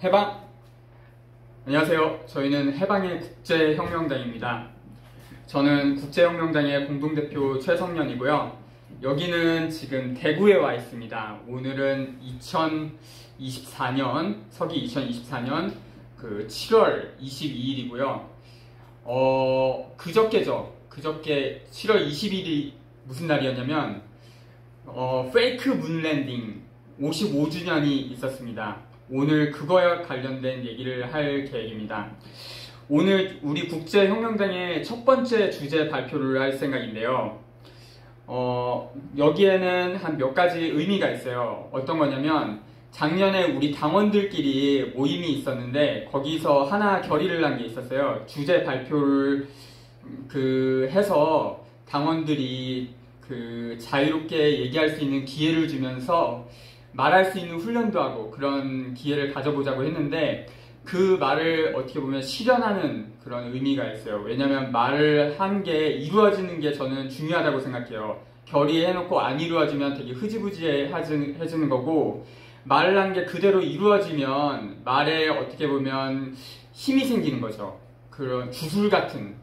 해방! 안녕하세요. 저희는 해방의 국제혁명당입니다. 저는 국제혁명당의 공동대표 최성년이고요. 여기는 지금 대구에 와 있습니다. 오늘은 2024년, 서기 2024년 7월 22일이고요. 그저께 7월 20일이 무슨 날이었냐면, 페이크 문랜딩 55주년이 있었습니다. 오늘 그거와 관련된 얘기를 할 계획입니다. 오늘 우리 국제혁명당의 첫 번째 주제 발표를 할 생각인데요. 여기에는 한 몇 가지 의미가 있어요. 어떤 거냐면, 작년에 우리 당원들끼리 모임이 있었는데, 거기서 하나 결의를 한 게 있었어요. 주제 발표를 해서 당원들이 자유롭게 얘기할 수 있는 기회를 주면서 말할 수 있는 훈련도 하고 그런 기회를 가져보자고 했는데, 그 말을 어떻게 보면 실현하는 그런 의미가 있어요. 왜냐면 말을 한 게 이루어지는 게 저는 중요하다고 생각해요. 결의해놓고 안 이루어지면 되게 흐지부지해지는 거고, 말을 한 게 그대로 이루어지면 말에 어떻게 보면 힘이 생기는 거죠. 그런 주술 같은,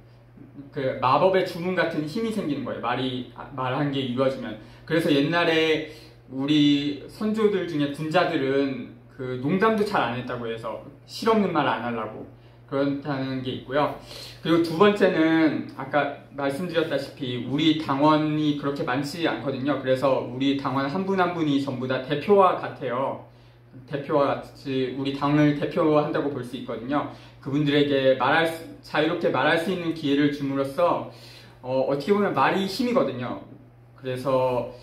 마법의 주문 같은 힘이 생기는 거예요. 말한 게 이루어지면. 그래서 옛날에 우리 선조들 중에 군자들은 농담도 잘 안 했다고 해서 실없는 말 안 하려고 그렇다는 게 있고요. 그리고 두 번째는 아까 말씀드렸다시피 우리 당원이 그렇게 많지 않거든요. 그래서 우리 당원 한 분 한 분이 전부 다 대표와 같아요. 대표와 같이 우리 당을 대표한다고 볼 수 있거든요. 그분들에게 자유롭게 말할 수 있는 기회를 줌으로써 어떻게 보면 말이 힘이거든요. 그래서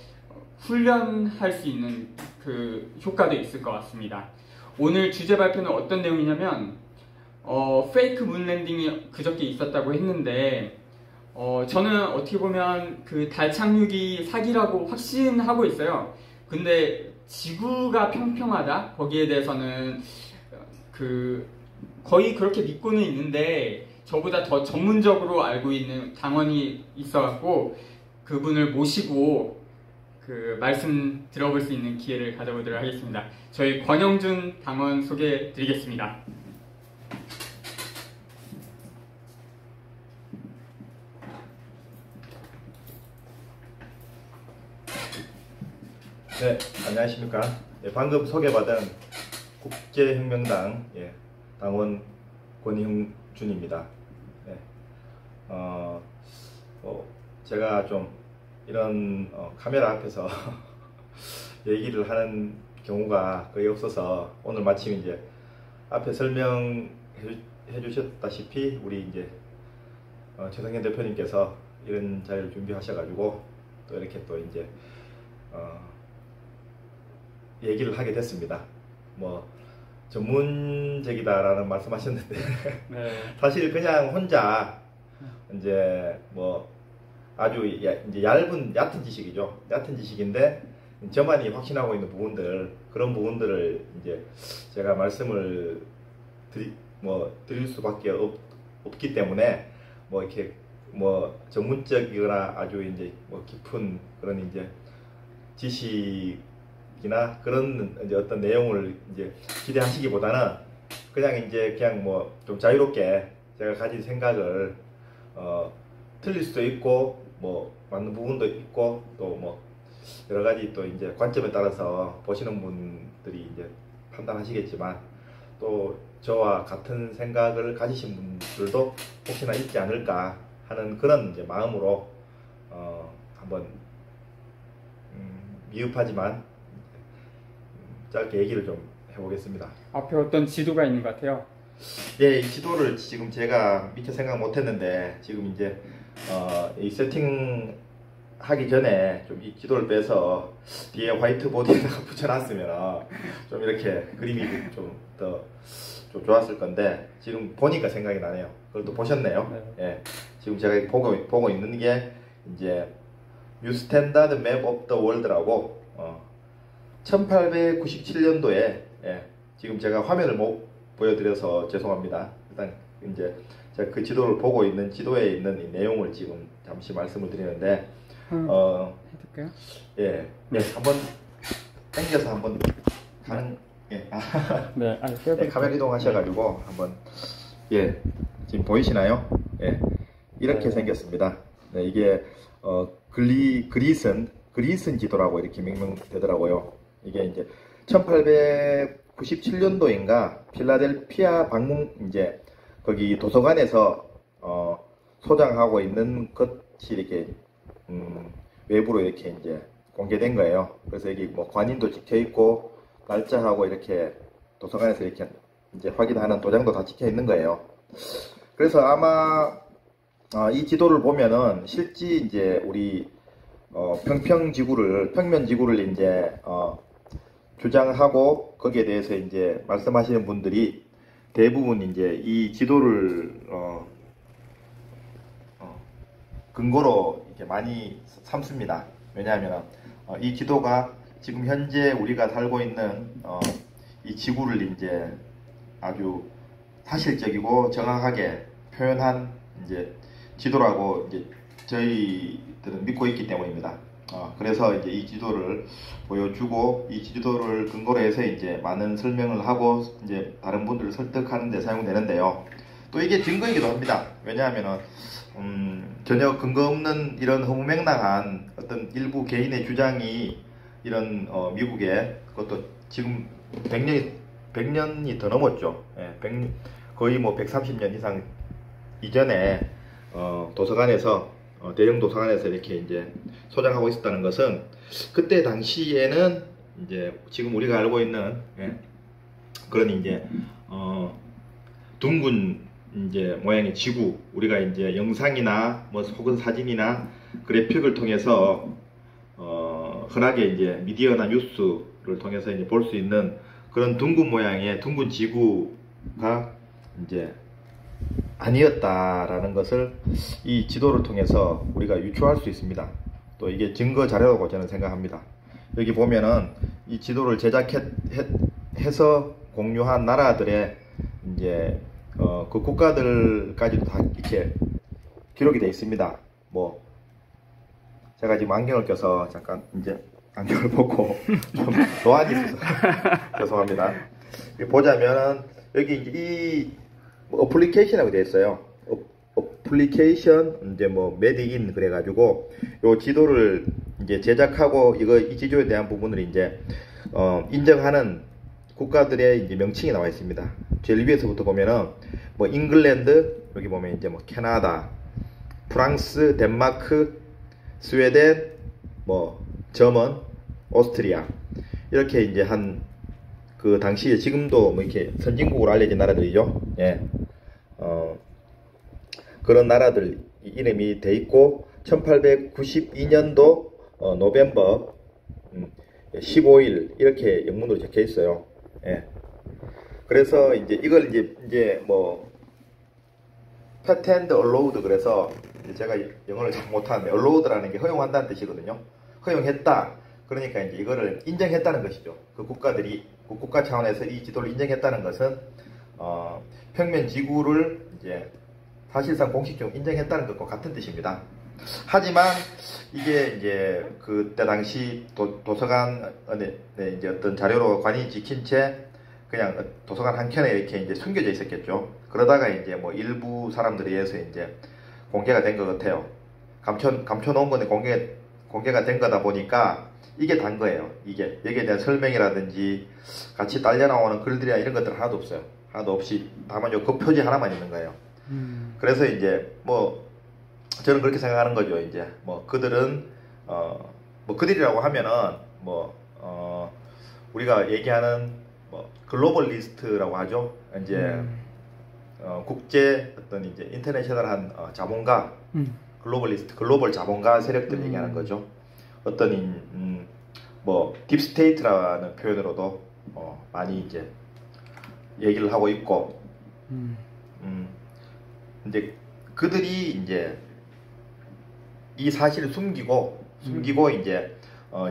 훈련할 수 있는 효과도 있을 것 같습니다. 오늘 주제 발표는 어떤 내용이냐면, 페이크 문랜딩이 그저께 있었다고 했는데, 저는 어떻게 보면 달 착륙이 사기라고 확신하고 있어요. 근데 지구가 평평하다? 거기에 대해서는 거의 그렇게 믿고는 있는데, 저보다 더 전문적으로 알고 있는 당원이 있어갖고 그분을 모시고 말씀 들어볼 수 있는 기회를 가져보도록 하겠습니다. 저희 권영준 당원 소개해 드리겠습니다. 네, 안녕하십니까. 방금 소개받은 국제혁명당 당원 권영준입니다. 제가 좀 이런 카메라 앞에서 얘기를 하는 경우가 거의 없어서 오늘 마침 이제 앞에 설명해 주셨다시피 우리 이제 최성현 대표님께서 이런 자리를 준비하셔가지고 또 이렇게 또 이제 얘기를 하게 됐습니다. 뭐 전문적이다라는 말씀하셨는데 네. 사실 그냥 혼자 이제 뭐 아주 이제 얕은 지식이죠. 얕은 지식인데 저만이 확신하고 있는 부분들, 그런 부분들을 이제 제가 말씀을 드릴 수밖에 없기 때문에 뭐 이렇게 뭐 전문적이거나 아주 이제 뭐 깊은 그런 이제 지식이나 그런 이제 어떤 내용을 이제 기대하시기보다는 그냥 뭐 좀 자유롭게 제가 가진 생각을 틀릴 수도 있고 뭐 맞는 부분도 있고 또 뭐 여러 가지 또 이제 관점에 따라서 보시는 분들이 이제 판단하시겠지만, 또 저와 같은 생각을 가지신 분들도 혹시나 있지 않을까 하는 그런 이제 마음으로 한번 미흡하지만 짧게 얘기를 좀 해보겠습니다. 앞에 어떤 지도가 있는 것 같아요. 예, 이 지도를 지금 제가 미처 생각 못했는데 지금 이제 이 세팅 하기 전에 좀 이 지도를 빼서 뒤에 화이트보드에다가 붙여놨으면 좀 이렇게 그림이 좀 더 좋았을 건데, 지금 보니까 생각이 나네요. 그걸 또 보셨네요. 네. 예, 지금 제가 보고 있는 게 이제 New Standard Map of the World라고 1897년도에 지금 제가 화면을 못 보여드려서 죄송합니다. 일단 이제 제가 그 지도를 보고 있는 지도에 있는 이 내용을 지금 잠시 말씀을 드리는데 해볼까요? 예, 한번 당겨서 한번 가는 예. 네, 네, 카메라 이동하셔가지고 한번 예 지금 보이시나요? 예 이렇게 네. 생겼습니다. 네, 이게 그리슨 지도라고 이렇게命名되더라고요. 이게 이제 1897년도인가 필라델피아 방문 이제 거기 도서관에서 소장하고 있는 것이 이렇게 외부로 이렇게 이제 공개된 거예요. 그래서 여기 뭐 관인도 찍혀 있고 날짜하고 이렇게 도서관에서 이렇게 이제 확인하는 도장도 다 찍혀 있는 거예요. 그래서 아마 이 지도를 보면은 실제 이제 우리 평면 지구를 이제 주장하고 거기에 대해서 이제 말씀하시는 분들이 대부분 이제 이 지도를 근거로 이렇게 많이 삼습니다. 왜냐하면 이 지도가 지금 현재 우리가 살고 있는 이 지구를 이제 아주 사실적이고 정확하게 표현한 이제 지도라고 이제 저희들은 믿고 있기 때문입니다. 그래서 이제 이 지도를 보여주고 이 지도를 근거로 해서 이제 많은 설명을 하고 이제 다른 분들을 설득하는 데 사용되는데요. 또 이게 증거이기도 합니다. 왜냐하면은 전혀 근거 없는 이런 허무맹랑한 어떤 일부 개인의 주장이 이런 미국에 그것도 지금 100년이 더 넘었죠. 예, 거의 뭐 130년 이상 이전에 도서관에서 대형 도서관에서 이렇게 이제 소장하고 있었다는 것은 그때 당시에는 이제 지금 우리가 알고 있는 그런 이제 둥근 이제 모양의 지구 우리가 이제 영상이나 뭐 혹은 사진이나 그래픽을 통해서 흔하게 이제 미디어나 뉴스를 통해서 이제 볼 수 있는 그런 둥근 모양의 둥근 지구가 이제 아니었다라는 것을 이 지도를 통해서 우리가 유추할 수 있습니다. 또 이게 증거 자료라고 저는 생각합니다. 여기 보면은 이 지도를 제작해서 공유한 나라들의 이제 그 국가들까지도 다 이렇게 기록이 되어 있습니다. 뭐 제가 지금 안경을 껴서 잠깐 이제 안경을 벗고 좀 노안이 있어서 죄송합니다. 보자면은 여기 이제 이 어플리케이션이라고 되어 있어요. 어플리케이션 이제 뭐 메드인 그래가지고 요 지도를 이제 제작하고 이 지도에 대한 부분을 이제 인정하는 국가들의 이제 명칭이 나와 있습니다. 제일 위에서부터 보면은 뭐 잉글랜드 여기 보면 이제 뭐 캐나다, 프랑스, 덴마크, 스웨덴, 뭐 저먼, 오스트리아 이렇게 이제 한 그 당시에 지금도 뭐 이렇게 선진국으로 알려진 나라들이죠. 예. 그런 나라들 이름이 돼 있고 1892년도 노벰버 15일 이렇게 영문으로 적혀 있어요. 예. 그래서 이제 이걸 이제 뭐 patent allowed 그래서 제가 영어를 잘 못하는데 allowed라는 게 허용한다는 뜻이거든요. 허용했다. 그러니까 이제 이거를 인정했다는 것이죠. 그 국가들이 국가 차원에서 이 지도를 인정했다는 것은 평면 지구를 이제 사실상 공식적으로 인정했다는 것과 같은 뜻입니다. 하지만 이게 이제 그때 당시 도서관 이제 어떤 자료로 관이 지킨 채 그냥 도서관 한 켠에 이렇게 이제 숨겨져 있었겠죠. 그러다가 이제 뭐 일부 사람들에 의해서 이제 공개가 된 것 같아요. 감춰놓은 건데 공개가 된 거다 보니까 이게 단 거예요. 이게 여기에 대한 설명이라든지 같이 딸려 나오는 글들이나 이런 것들은 하나도 없어요. 하나도 없이 다만 요 그 표지 하나만 있는 거예요. 그래서 이제 뭐 저는 그렇게 생각하는 거죠. 이제 뭐 그들은 뭐 그들이라고 하면은 뭐 우리가 얘기하는 뭐 글로벌리스트라고 하죠. 이제 국제 어떤 이제 인터내셔널한 자본가 글로벌리스트 글로벌 자본가 세력들 얘기하는 거죠. 어떤 뭐 딥스테이트라는 표현으로도 많이 이제 얘기를 하고 있고 이제 그들이 이제 이 사실을 숨기고 이제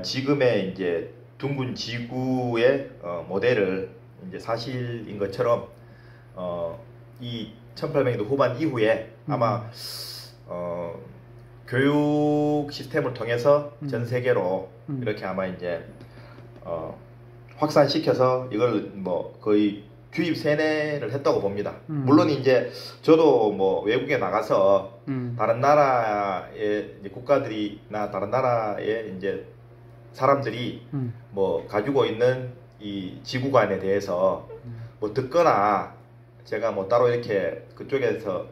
지금의 이제 둥근 지구의 모델을 이제 사실인 것처럼 이 1800년도 후반 이후에 아마 교육 시스템을 통해서 전 세계로 이렇게 아마 이제 확산시켜서 이걸 뭐 거의 주입 세뇌를 했다고 봅니다. 물론 이제 저도 뭐 외국에 나가서 다른 나라의 이제 국가들이나 다른 나라의 이제 사람들이 뭐 가지고 있는 이 지구관에 대해서 뭐 듣거나 제가 뭐 따로 이렇게 그쪽에서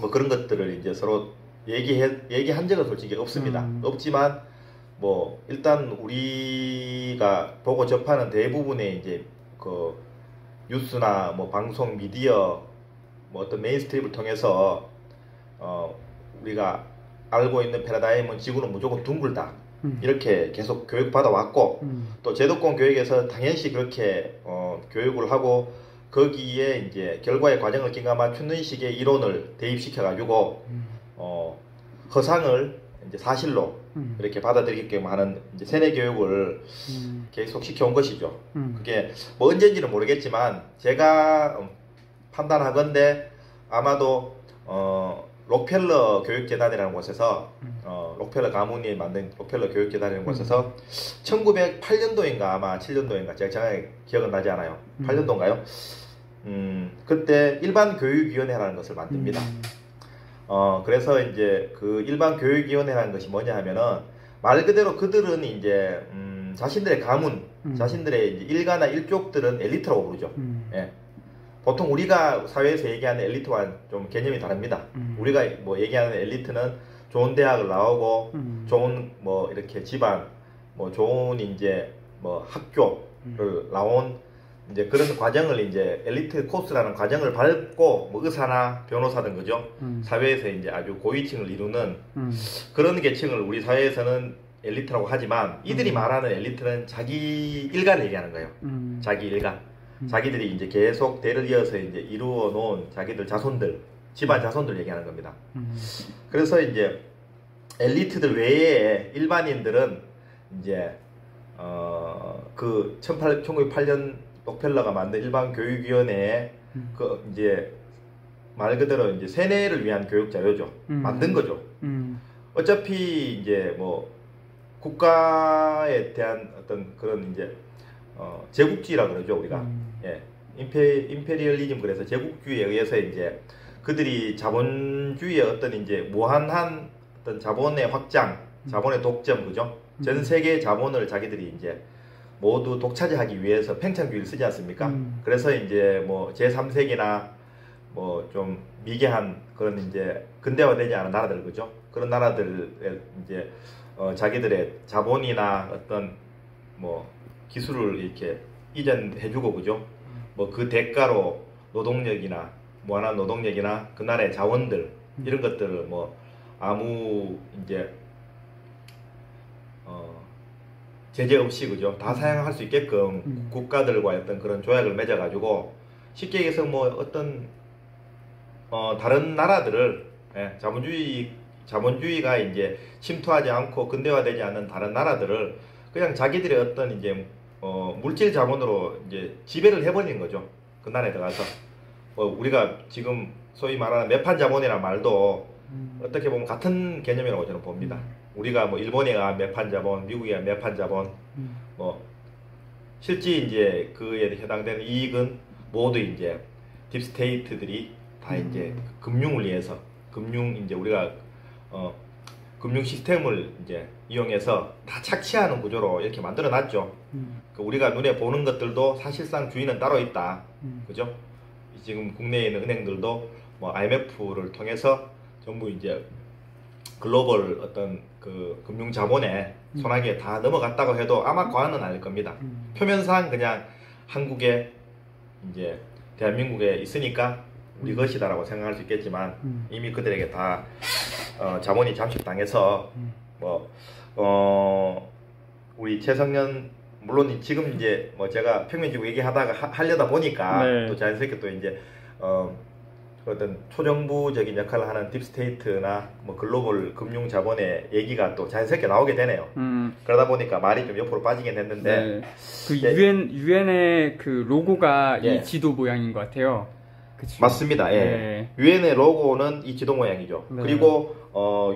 뭐 그런 것들을 이제 서로 얘기한 적은 솔직히 없습니다. 없지만 뭐 일단 우리가 보고 접하는 대부분의 이제 그 뉴스나 뭐 방송 미디어 뭐 어떤 메인스트림을 통해서 우리가 알고 있는 패러다임은 지구는 무조건 둥글다 이렇게 계속 교육받아 왔고 또 제도권 교육에서 당연시 그렇게 교육을 하고 거기에 이제 결과의 과정을 끼가 맞추는 식의 이론을 대입시켜 가지고 허상을 이제 사실로 이렇게 받아들이게끔 하는 이제 세뇌 교육을 계속 시켜온 것이죠. 그게 뭐 언제인지는 모르겠지만 제가 판단하건대 아마도 록펠러 교육재단이라는 곳에서 록펠러 가문이 만든 록펠러 교육재단이라는 곳에서 1908년도인가 아마 7년도인가 제가 정확하게 기억은 나지 않아요. 8년도인가요? 그때 일반 교육위원회라는 것을 만듭니다. 그래서 이제 그 일반 교육위원회라는 것이 뭐냐 하면은 말 그대로 그들은 이제 자신들의 가문, 자신들의 이제 일가나 일족들은 엘리트라고 부르죠. 예. 보통 우리가 사회에서 얘기하는 엘리트와는 좀 개념이 다릅니다. 우리가 뭐 얘기하는 엘리트는 좋은 대학을 나오고 좋은 뭐 이렇게 집안, 뭐 좋은 이제 뭐 학교를 나온 이제 그런 과정을 이제 엘리트 코스라는 과정을 밟고 뭐 의사나 변호사든 그죠? 사회에서 이제 아주 고위층을 이루는 그런 계층을 우리 사회에서는 엘리트라고 하지만 이들이 말하는 엘리트는 자기 일가를 얘기하는 거예요. 자기 일가. 자기들이 이제 계속 대를 이어서 이제 이루어 놓은 자기들 자손들, 집안 자손들 얘기하는 겁니다. 그래서 이제 엘리트들 외에 일반인들은 이제 그 1908년 록펠러가 만든 일반 교육위원회에 그 이제 말 그대로 이제 세뇌를 위한 교육 자료죠. 만든 거죠. 어차피 이제 뭐 국가에 대한 어떤 그런 이제 제국주의라 그러죠 우리가. 예, 임페리얼리즘 그래서 제국주의에 의해서 이제 그들이 자본주의의 어떤 이제 무한한 어떤 자본의 확장, 자본의 독점 그죠? 전 세계의 자본을 자기들이 이제 모두 독차지하기 위해서 팽창주의를 쓰지 않습니까? 그래서 이제 뭐 제3세계나 뭐 좀 미개한 그런 이제 근대화되지 않은 나라들 그죠? 그런 나라들의 이제 자기들의 자본이나 어떤 뭐 기술을 이렇게 이전해주고 그죠? 뭐 그 대가로 노동력이나 무한한 노동력이나 그 나라의 자원들 이런 것들을 뭐 아무 이제 제재 없이 그죠? 다 사용할 수 있게끔 국가들과 어떤 그런 조약을 맺어가지고 쉽게 얘기해서 뭐 어떤 다른 나라들을 예, 자본주의가 이제 침투하지 않고 근대화되지 않는 다른 나라들을 그냥 자기들의 어떤 이제 물질 자본으로 이제 지배를 해버리는 거죠. 그 나라에 들어가서 우리가 지금 소위 말하는 매판 자본이라는 말도 어떻게 보면 같은 개념이라고 저는 봅니다. 우리가 뭐 일본이가 매판 자본, 미국이가 매판 자본, 뭐 실제 이제 그에 해당되는 이익은 모두 이제 딥스테이트들이 다 이제 금융을 위해서 이제 우리가 금융 시스템을 이제 이용해서 다 착취하는 구조로 이렇게 만들어 놨죠. 우리가 눈에 보는 것들도 사실상 주인은 따로 있다. 그죠? 지금 국내에 있는 은행들도 뭐 IMF를 통해서 전부 이제 글로벌 어떤 그 금융 자본의 손아귀에 다 넘어갔다고 해도 아마 과언은 아닐 겁니다. 표면상 그냥 한국에 이제 대한민국에 있으니까 우리 것이다라고 생각할 수 있겠지만 이미 그들에게 다 자본이 잠식당해서 우리 최성년 물론 지금 이제 뭐 제가 평면지구 얘기하다가 하려다 보니까 네. 또 자연스럽게 또 이제 어떤 초정부적인 역할을 하는 딥스테이트나 뭐 글로벌 금융 자본의 얘기가 또 자연스럽게 나오게 되네요. 그러다 보니까 말이 좀 옆으로 빠지긴 했는데 네. 그 유엔의 그 로고가 예. 이 지도 모양인 것 같아요. 그치? 맞습니다. 예. 네. 유엔의 로고는 이 지도 모양이죠. 네. 그리고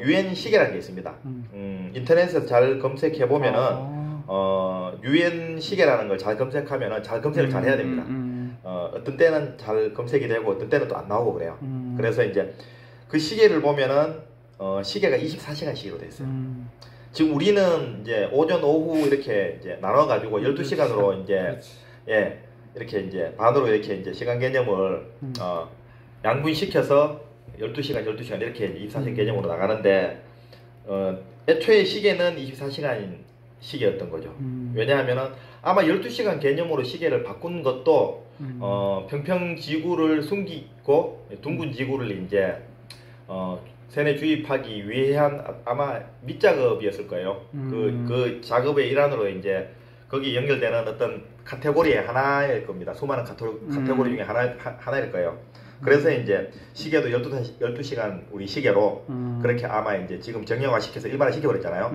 유엔 시계라는 게 있습니다. 인터넷에서 잘 검색해 보면은 유엔 시계라는 걸 잘 검색하면은 잘 검색을 잘 해야 됩니다. 어떤 때는 잘 검색이 되고 어떤 때는 또 안 나오고 그래요. 그래서 이제 그 시계를 보면은 시계가 24시간 시계로 돼 있어요. 지금 우리는 이제 오전 오후 이렇게 이제 나눠 가지고 12시간으로 이제 예, 이렇게 이제 반으로 이렇게 이제 시간 개념을 양분시켜서 12시간 12시간 이렇게 24시간 개념으로 나가는데 애초에 시계는 24시간 시계였던 거죠. 왜냐하면은 아마 12시간 개념으로 시계를 바꾼 것도 평평 지구를 숨기고 둥근 지구를 이제 세뇌 주입하기 위한 아마 밑작업이었을 거예요. 그 작업의 일환으로 이제 거기 연결되는 어떤 카테고리의 하나일 겁니다. 수많은 카테고리 중에 하나일 거예요. 그래서 이제 시계도 12시간 우리 시계로 그렇게 아마 이제 지금 정형화시켜서 일반화 시켜버렸잖아요.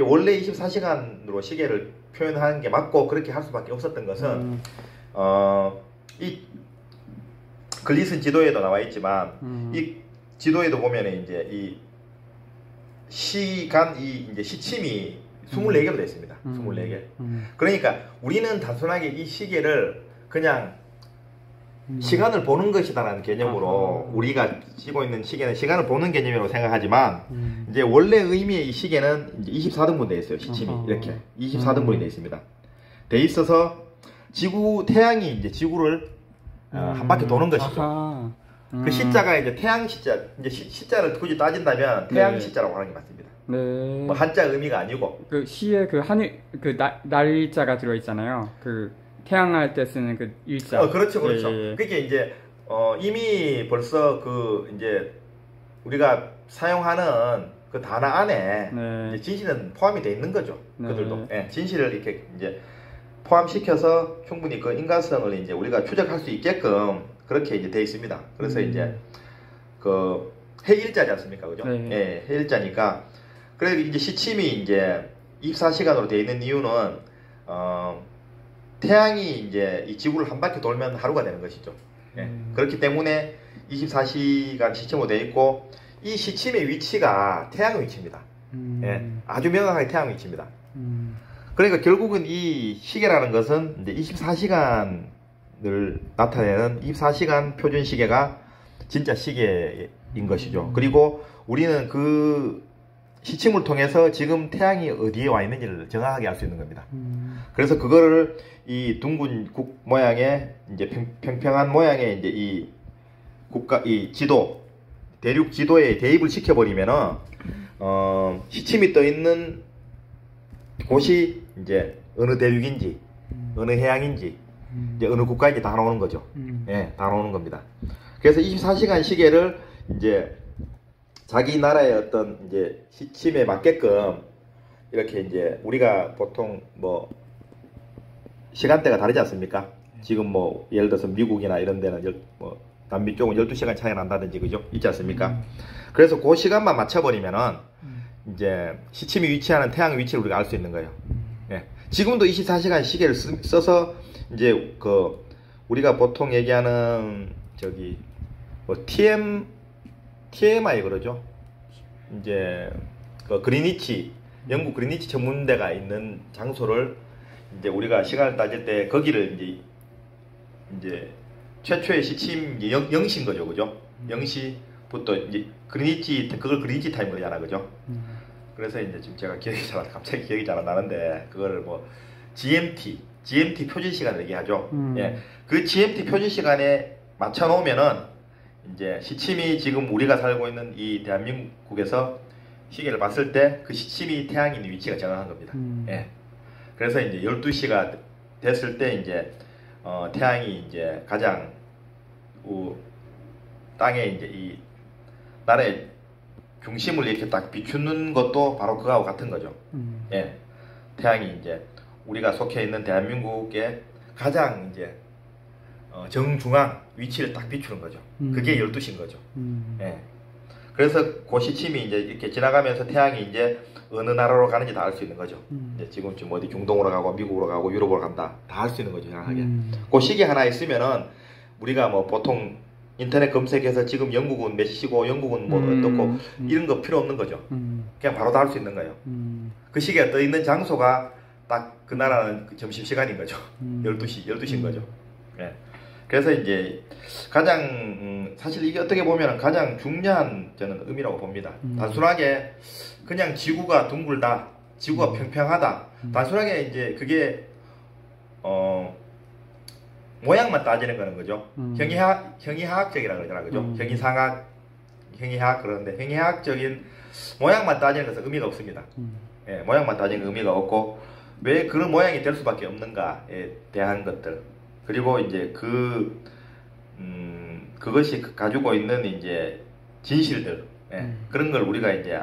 원래 24시간으로 시계를 표현하는 게 맞고 그렇게 할 수밖에 없었던 것은 이 글리슨 지도에도 나와 있지만 이 지도에도 보면은 이제 이 시간 이제 시침이 24개로 되어 있습니다. 24개. 그러니까 우리는 단순하게 이 시계를 그냥 시간을 보는 것이다라는 개념으로 우리가 쥐고 있는 시계는 시간을 보는 개념이라고 생각하지만 이제 원래 의미의 이 시계는 이제 24등분 되어 있어요. 시침이 이렇게 24등분이 되어 있습니다. 돼 있어서 태양이 이제 지구를 한 바퀴 도는 것이죠. 그 시자가 이제 태양 시자, 이제 시자를 굳이 따진다면 태양 시자라고 하는 게 맞습니다. 네. 뭐 한자 의미가 아니고 그 시에 그 하늘 그 날자가 들어 있잖아요. 그 태양할 때 쓰는 그 일자. 그렇죠, 그렇죠. 그게 이제 이미 벌써 그 이제 우리가 사용하는 그 단어 안에 이제 진실은 포함이 돼 있는 거죠. 그들도 진실을 이렇게 이제 포함시켜서 충분히 그 인과성을 이제 우리가 추적할 수 있게끔 그렇게 이제 돼 있습니다. 그래서 이제 그 해일자지 않습니까, 그죠? 예, 해일자니까. 그래서 이제 시침이 이제 24시간으로 돼 있는 이유는 태양이 이제 이 지구를 한 바퀴 돌면 하루가 되는 것이죠. 예. 그렇기 때문에 24시간 시침으로 돼 있고 이 시침의 위치가 태양의 위치입니다. 예, 아주 명확하게 태양 위치입니다. 그러니까 결국은 이 시계라는 것은 이제 24시간을 나타내는 24시간 표준 시계가 진짜 시계인 것이죠. 그리고 우리는 그 시침을 통해서 지금 태양이 어디에 와 있는지를 정확하게 알 수 있는 겁니다. 그래서 그거를 이 둥근 국 모양의 이제 평평한 모양의 이제 이 지도 대륙 지도에 대입을 시켜버리면은 시침이 떠 있는 곳이 이제 어느 대륙인지 어느 해양인지 이제 어느 국가인지 다 나오는 거죠. 예, 다 나오는 겁니다. 그래서 24시간 시계를 이제 자기 나라의 어떤 이제 시침에 맞게끔 이렇게 이제 우리가 보통 뭐 시간대가 다르지 않습니까? 지금 뭐 예를 들어서 미국이나 이런 데는 뭐 남미 쪽은 12시간 차이가 난다든지 그죠? 있지 않습니까? 그래서 그 시간만 맞춰버리면은 이제 시침이 위치하는 태양의 위치를 우리가 알 수 있는 거예요. 예. 지금도 24시간 시계를 써서 이제 그 우리가 보통 얘기하는 저기 뭐 TMI 그러죠. 이제 그 그리니치 영국 그리니치 전문대가 있는 장소를 이제 우리가 시간을 따질 때 거기를 이제 최초의 시침 0시인 거죠, 그죠? 0시부터 이제 그걸 그리니치 타임으로 하잖아, 그죠? 그래서 이제 지금 제가 갑자기 기억이 잘 안 나는데 그거를 뭐 GMT 표준 시간을 얘기하죠. 예, 그 GMT 표준 시간에 맞춰 놓으면은 이제 시침이 지금 우리가 살고 있는 이 대한민국에서 시계를 봤을 때 그 시침이 태양이 있는 위치가 정확한 겁니다. 예. 그래서 이제 12시가 됐을 때 이제 태양이 이제 가장 땅에 이제 이 나라의 중심을 이렇게 딱 비추는 것도 바로 그거하고 같은 거죠. 예. 태양이 이제 우리가 속해 있는 대한민국의 가장 이제 정중앙 위치를 딱 비추는 거죠. 그게 12시인 거죠. 예. 그래서 그 시침이 이제 이렇게 지나가면서 태양이 이제 어느 나라로 가는지 다 알 수 있는 거죠. 이제 지금쯤 어디 중동으로 가고 미국으로 가고 유럽으로 간다. 다 알 수 있는 거죠, 정확하게. 그 시계 하나 있으면은 우리가 뭐 보통 인터넷 검색해서 지금 영국은 몇 시고 영국은 뭐 어떻고 이런 거 필요 없는 거죠. 그냥 바로 다 알 수 있는 거예요. 그 시계가 떠 있는 장소가 딱 그 나라는 그 점심시간인 거죠. 12시인 거죠. 예. 그래서 이제 가장 사실 이게 어떻게 보면 가장 중요한 저는 의미라고 봅니다. 단순하게 그냥 지구가 둥글다, 지구가 평평하다, 단순하게 이제 그게 모양만 따지는 거는 거죠. 형이하학적이라고 그러잖아, 그죠? 형이하학 그러는데 형이하학적인 모양만 따지는 것은 의미가 없습니다. 예, 모양만 따지는 의미가 없고 왜 그런 모양이 될 수밖에 없는가에 대한 것들, 그리고 이제 그것이 가지고 있는 이제 진실들, 예, 그런 걸 우리가 이제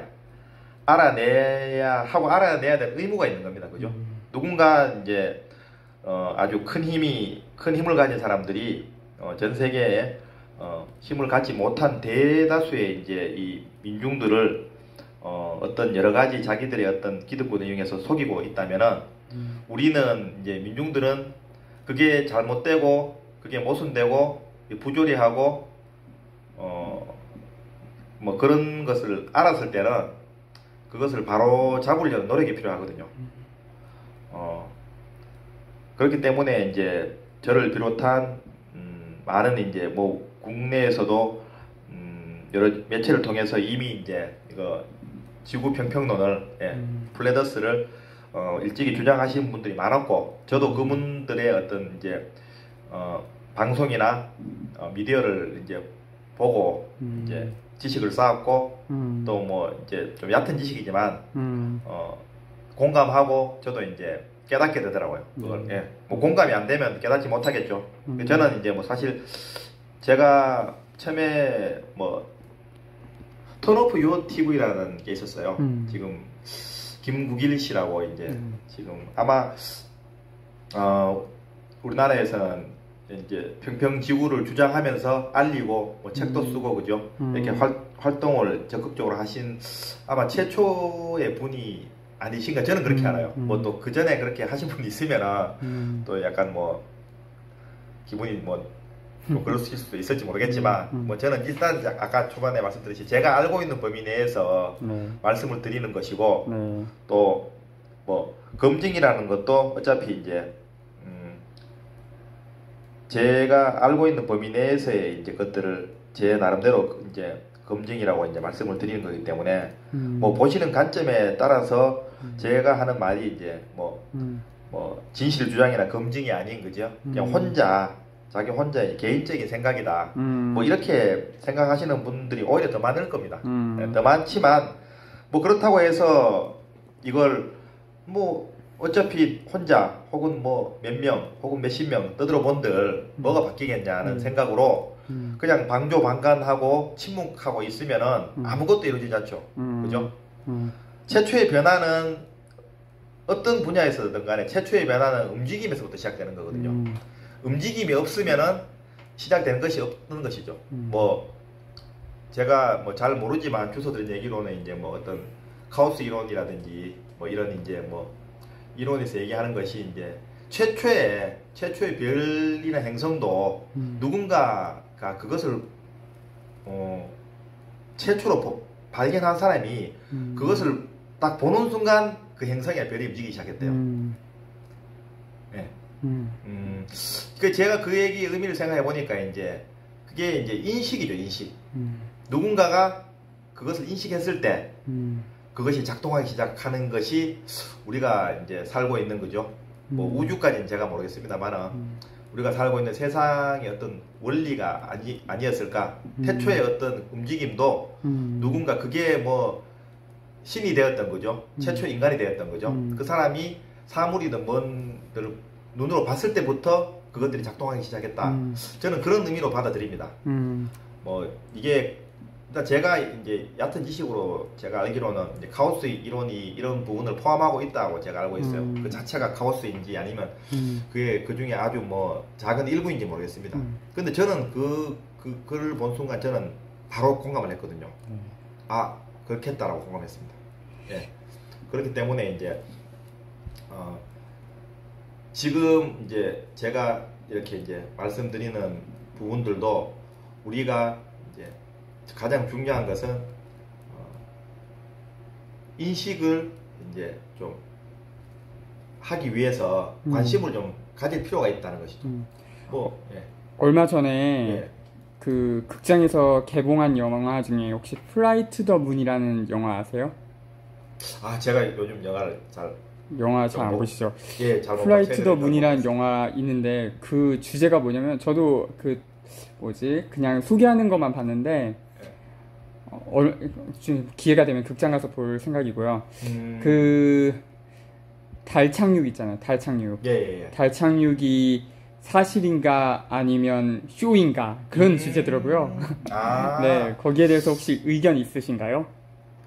알아내야 될 의무가 있는 겁니다, 그죠? 누군가 이제 아주 큰 힘을 가진 사람들이 전 세계에 힘을 갖지 못한 대다수의 이제 이 민중들을 어떤 여러 가지 자기들의 어떤 기득권을 이용해서 속이고 있다면은 우리는 이제 민중들은 그게 잘못되고 그게 모순되고 부조리하고 뭐 그런 것을 알았을 때는 그것을 바로 잡으려는 노력이 필요하거든요. 그렇기 때문에 이제 저를 비롯한 많은 이제 뭐 국내에서도 여러 매체를 통해서 이미 이제 이거 지구 평평론을, 플랫어스를 일찍이 주장하시는 분들이 많았고, 저도 그분들의 어떤 이제 방송이나 미디어를 이제 보고 이제 지식을 쌓았고, 또 뭐 이제 좀 얕은 지식이지만 공감하고 저도 이제 깨닫게 되더라고요. 그걸. 예. 뭐 공감이 안 되면 깨닫지 못하겠죠. 저는 이제 뭐 사실 제가 처음에 뭐 턴오프 유어 TV라는 게 있었어요. 지금 김국일 씨라고 이제 지금 아마 우리나라에서는 이제 평평지구를 주장하면서 알리고 뭐 책도 쓰고 그죠? 이렇게 활동을 적극적으로 하신 아마 최초의 분이 아니신가 저는 그렇게 알아요. 뭐 또 그 전에 그렇게 하신 분이 있으면은 또 약간 뭐 기분이 뭐 그럴 수도 있을지 모르겠지만 뭐 저는 일단 아까 초반에 말씀드렸듯이 제가 알고 있는 범위 내에서 말씀을 드리는 것이고 또 뭐 검증이라는 것도 어차피 이제 제가 알고 있는 범위 내에서의 이제 것들을 제 나름대로 이제 검증이라고 이제 말씀을 드리는 거기 때문에 뭐 보시는 관점에 따라서 제가 하는 말이 이제 뭐 진실 주장이나 검증이 아닌 거죠. 그냥 자기 혼자의 개인적인 생각이다. 뭐 이렇게 생각하시는 분들이 오히려 더 많을 겁니다. 더 많지만 뭐 그렇다고 해서 이걸 뭐 어차피 혼자 혹은 뭐 몇 명 혹은 몇십 명 떠들어 본들 뭐가 바뀌겠냐는 생각으로 그냥 방조방간하고 침묵하고 있으면은 아무것도 이루어지지 않죠. 그죠? 최초의 변화는 어떤 분야에서든 간에 최초의 변화는 움직임에서부터 시작되는 거거든요. 움직임이 없으면은 시작되는 것이 없는 것이죠. 뭐 제가 뭐 잘 모르지만 주워 들은 얘기로는 이제 뭐 어떤 카오스 이론이라든지 뭐 이런 이제 뭐 이론에서 얘기하는 것이 이제 최초의 별이나 행성도 누군가가 그것을 최초로 발견한 사람이 그것을 딱 보는 순간 그 행성이나 별이 움직이기 시작했대요. 네. 그 제가 그 얘기 의미를 생각해 보니까 이제 그게 이제 인식이죠, 인식. 누군가가 그것을 인식했을 때 그것이 작동하기 시작하는 것이 우리가 이제 살고 있는 거죠. 뭐 우주까지는 제가 모르겠습니다만은 우리가 살고 있는 세상의 어떤 원리가 아니었을까. 태초의 어떤 움직임도 누군가 그게 뭐 신이 되었던 거죠. 최초 인간이 되었던 거죠. 그 사람이 사물이든 뭔들 눈으로 봤을 때부터 그것들이 작동하기 시작했다. 저는 그런 의미로 받아들입니다. 뭐 이게 일단 제가 이제 얕은 지식으로 제가 알기로는 이제 카오스 이론이 이런 부분을 포함하고 있다고 제가 알고 있어요. 그 자체가 카오스인지 아니면 그게 그 중에 아주 뭐 작은 일부인지 모르겠습니다. 근데 저는 그걸 본 순간 저는 바로 공감을 했거든요. 아, 그렇겠다라고 공감했습니다. 예. 그렇기 때문에 이제 지금 이제 제가 이렇게 이제 말씀드리는 부분들도 우리가 이제 가장 중요한 것은 인식을 이제 좀 하기 위해서 관심을 좀 가질 필요가 있다는 것이죠. 뭐 예. 얼마 전에 예. 그 극장에서 개봉한 영화 중에 혹시 플라이 투 더 문이라는 영화 아세요? 아 제가 요즘 영화를 영화 잘 안 뭐, 보시죠? 예, 잘 플라이 투 더 문이라는 영화 있는데 그 주제가 뭐냐면 저도 그 뭐지 그냥 소개하는 것만 봤는데 기회가 되면 극장 가서 볼 생각이고요. 그 달 착륙 있잖아요. 달 착륙. 예. 달 착륙이 사실인가 아니면 쇼인가 그런 주제더라고요. 아. 네, 거기에 대해서 혹시 의견 있으신가요?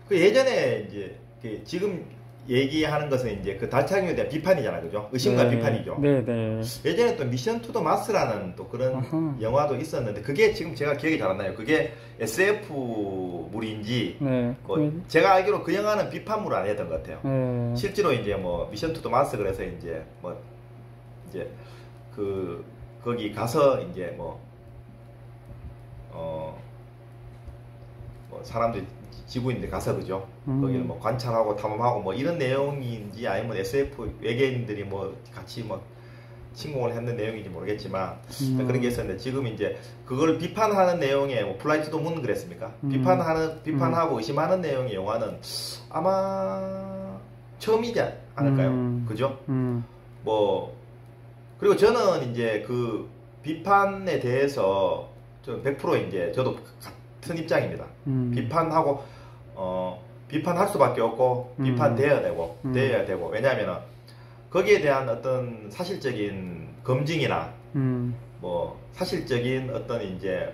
그 예전에 이제 지금 얘기하는 것은 이제 그 달 착륙에 대한 비판이잖아요, 그죠? 의심과 비판이죠. 네. 예전에 또 미션 투 더 마스라는 또 그런 영화도 있었는데 그게 지금 제가 기억이 잘 안 나요. 그게 SF물인지 뭐 제가 알기로 그 영화는 비판물 아니었던 것 같아요. 실제로 이제 뭐 미션 투 더 마스 그래서 이제 뭐 이제 그 거기 가서 이제 뭐 사람들이 지구인데 가서 그죠? 거기를 뭐 관찰하고 탐험하고 뭐 이런 내용인지 아니면 SF 외계인들이 뭐 같이 뭐 침공을 했는 내용인지 모르겠지만 그런 게 있었는데 지금 이제 그걸 비판하는 내용의 뭐 플라이 투 더 문 그랬습니까? 비판하고 의심하는 내용의 영화는 아마 처음이지 않을까요? 그죠? 뭐 그리고 저는 이제 그 비판에 대해서 좀 100% 이제 저도 같은 입장입니다. 비판하고 비판할 수밖에 없고 비판되어야 되고 왜냐하면 거기에 대한 어떤 사실적인 검증이나 뭐 사실적인 어떤 이제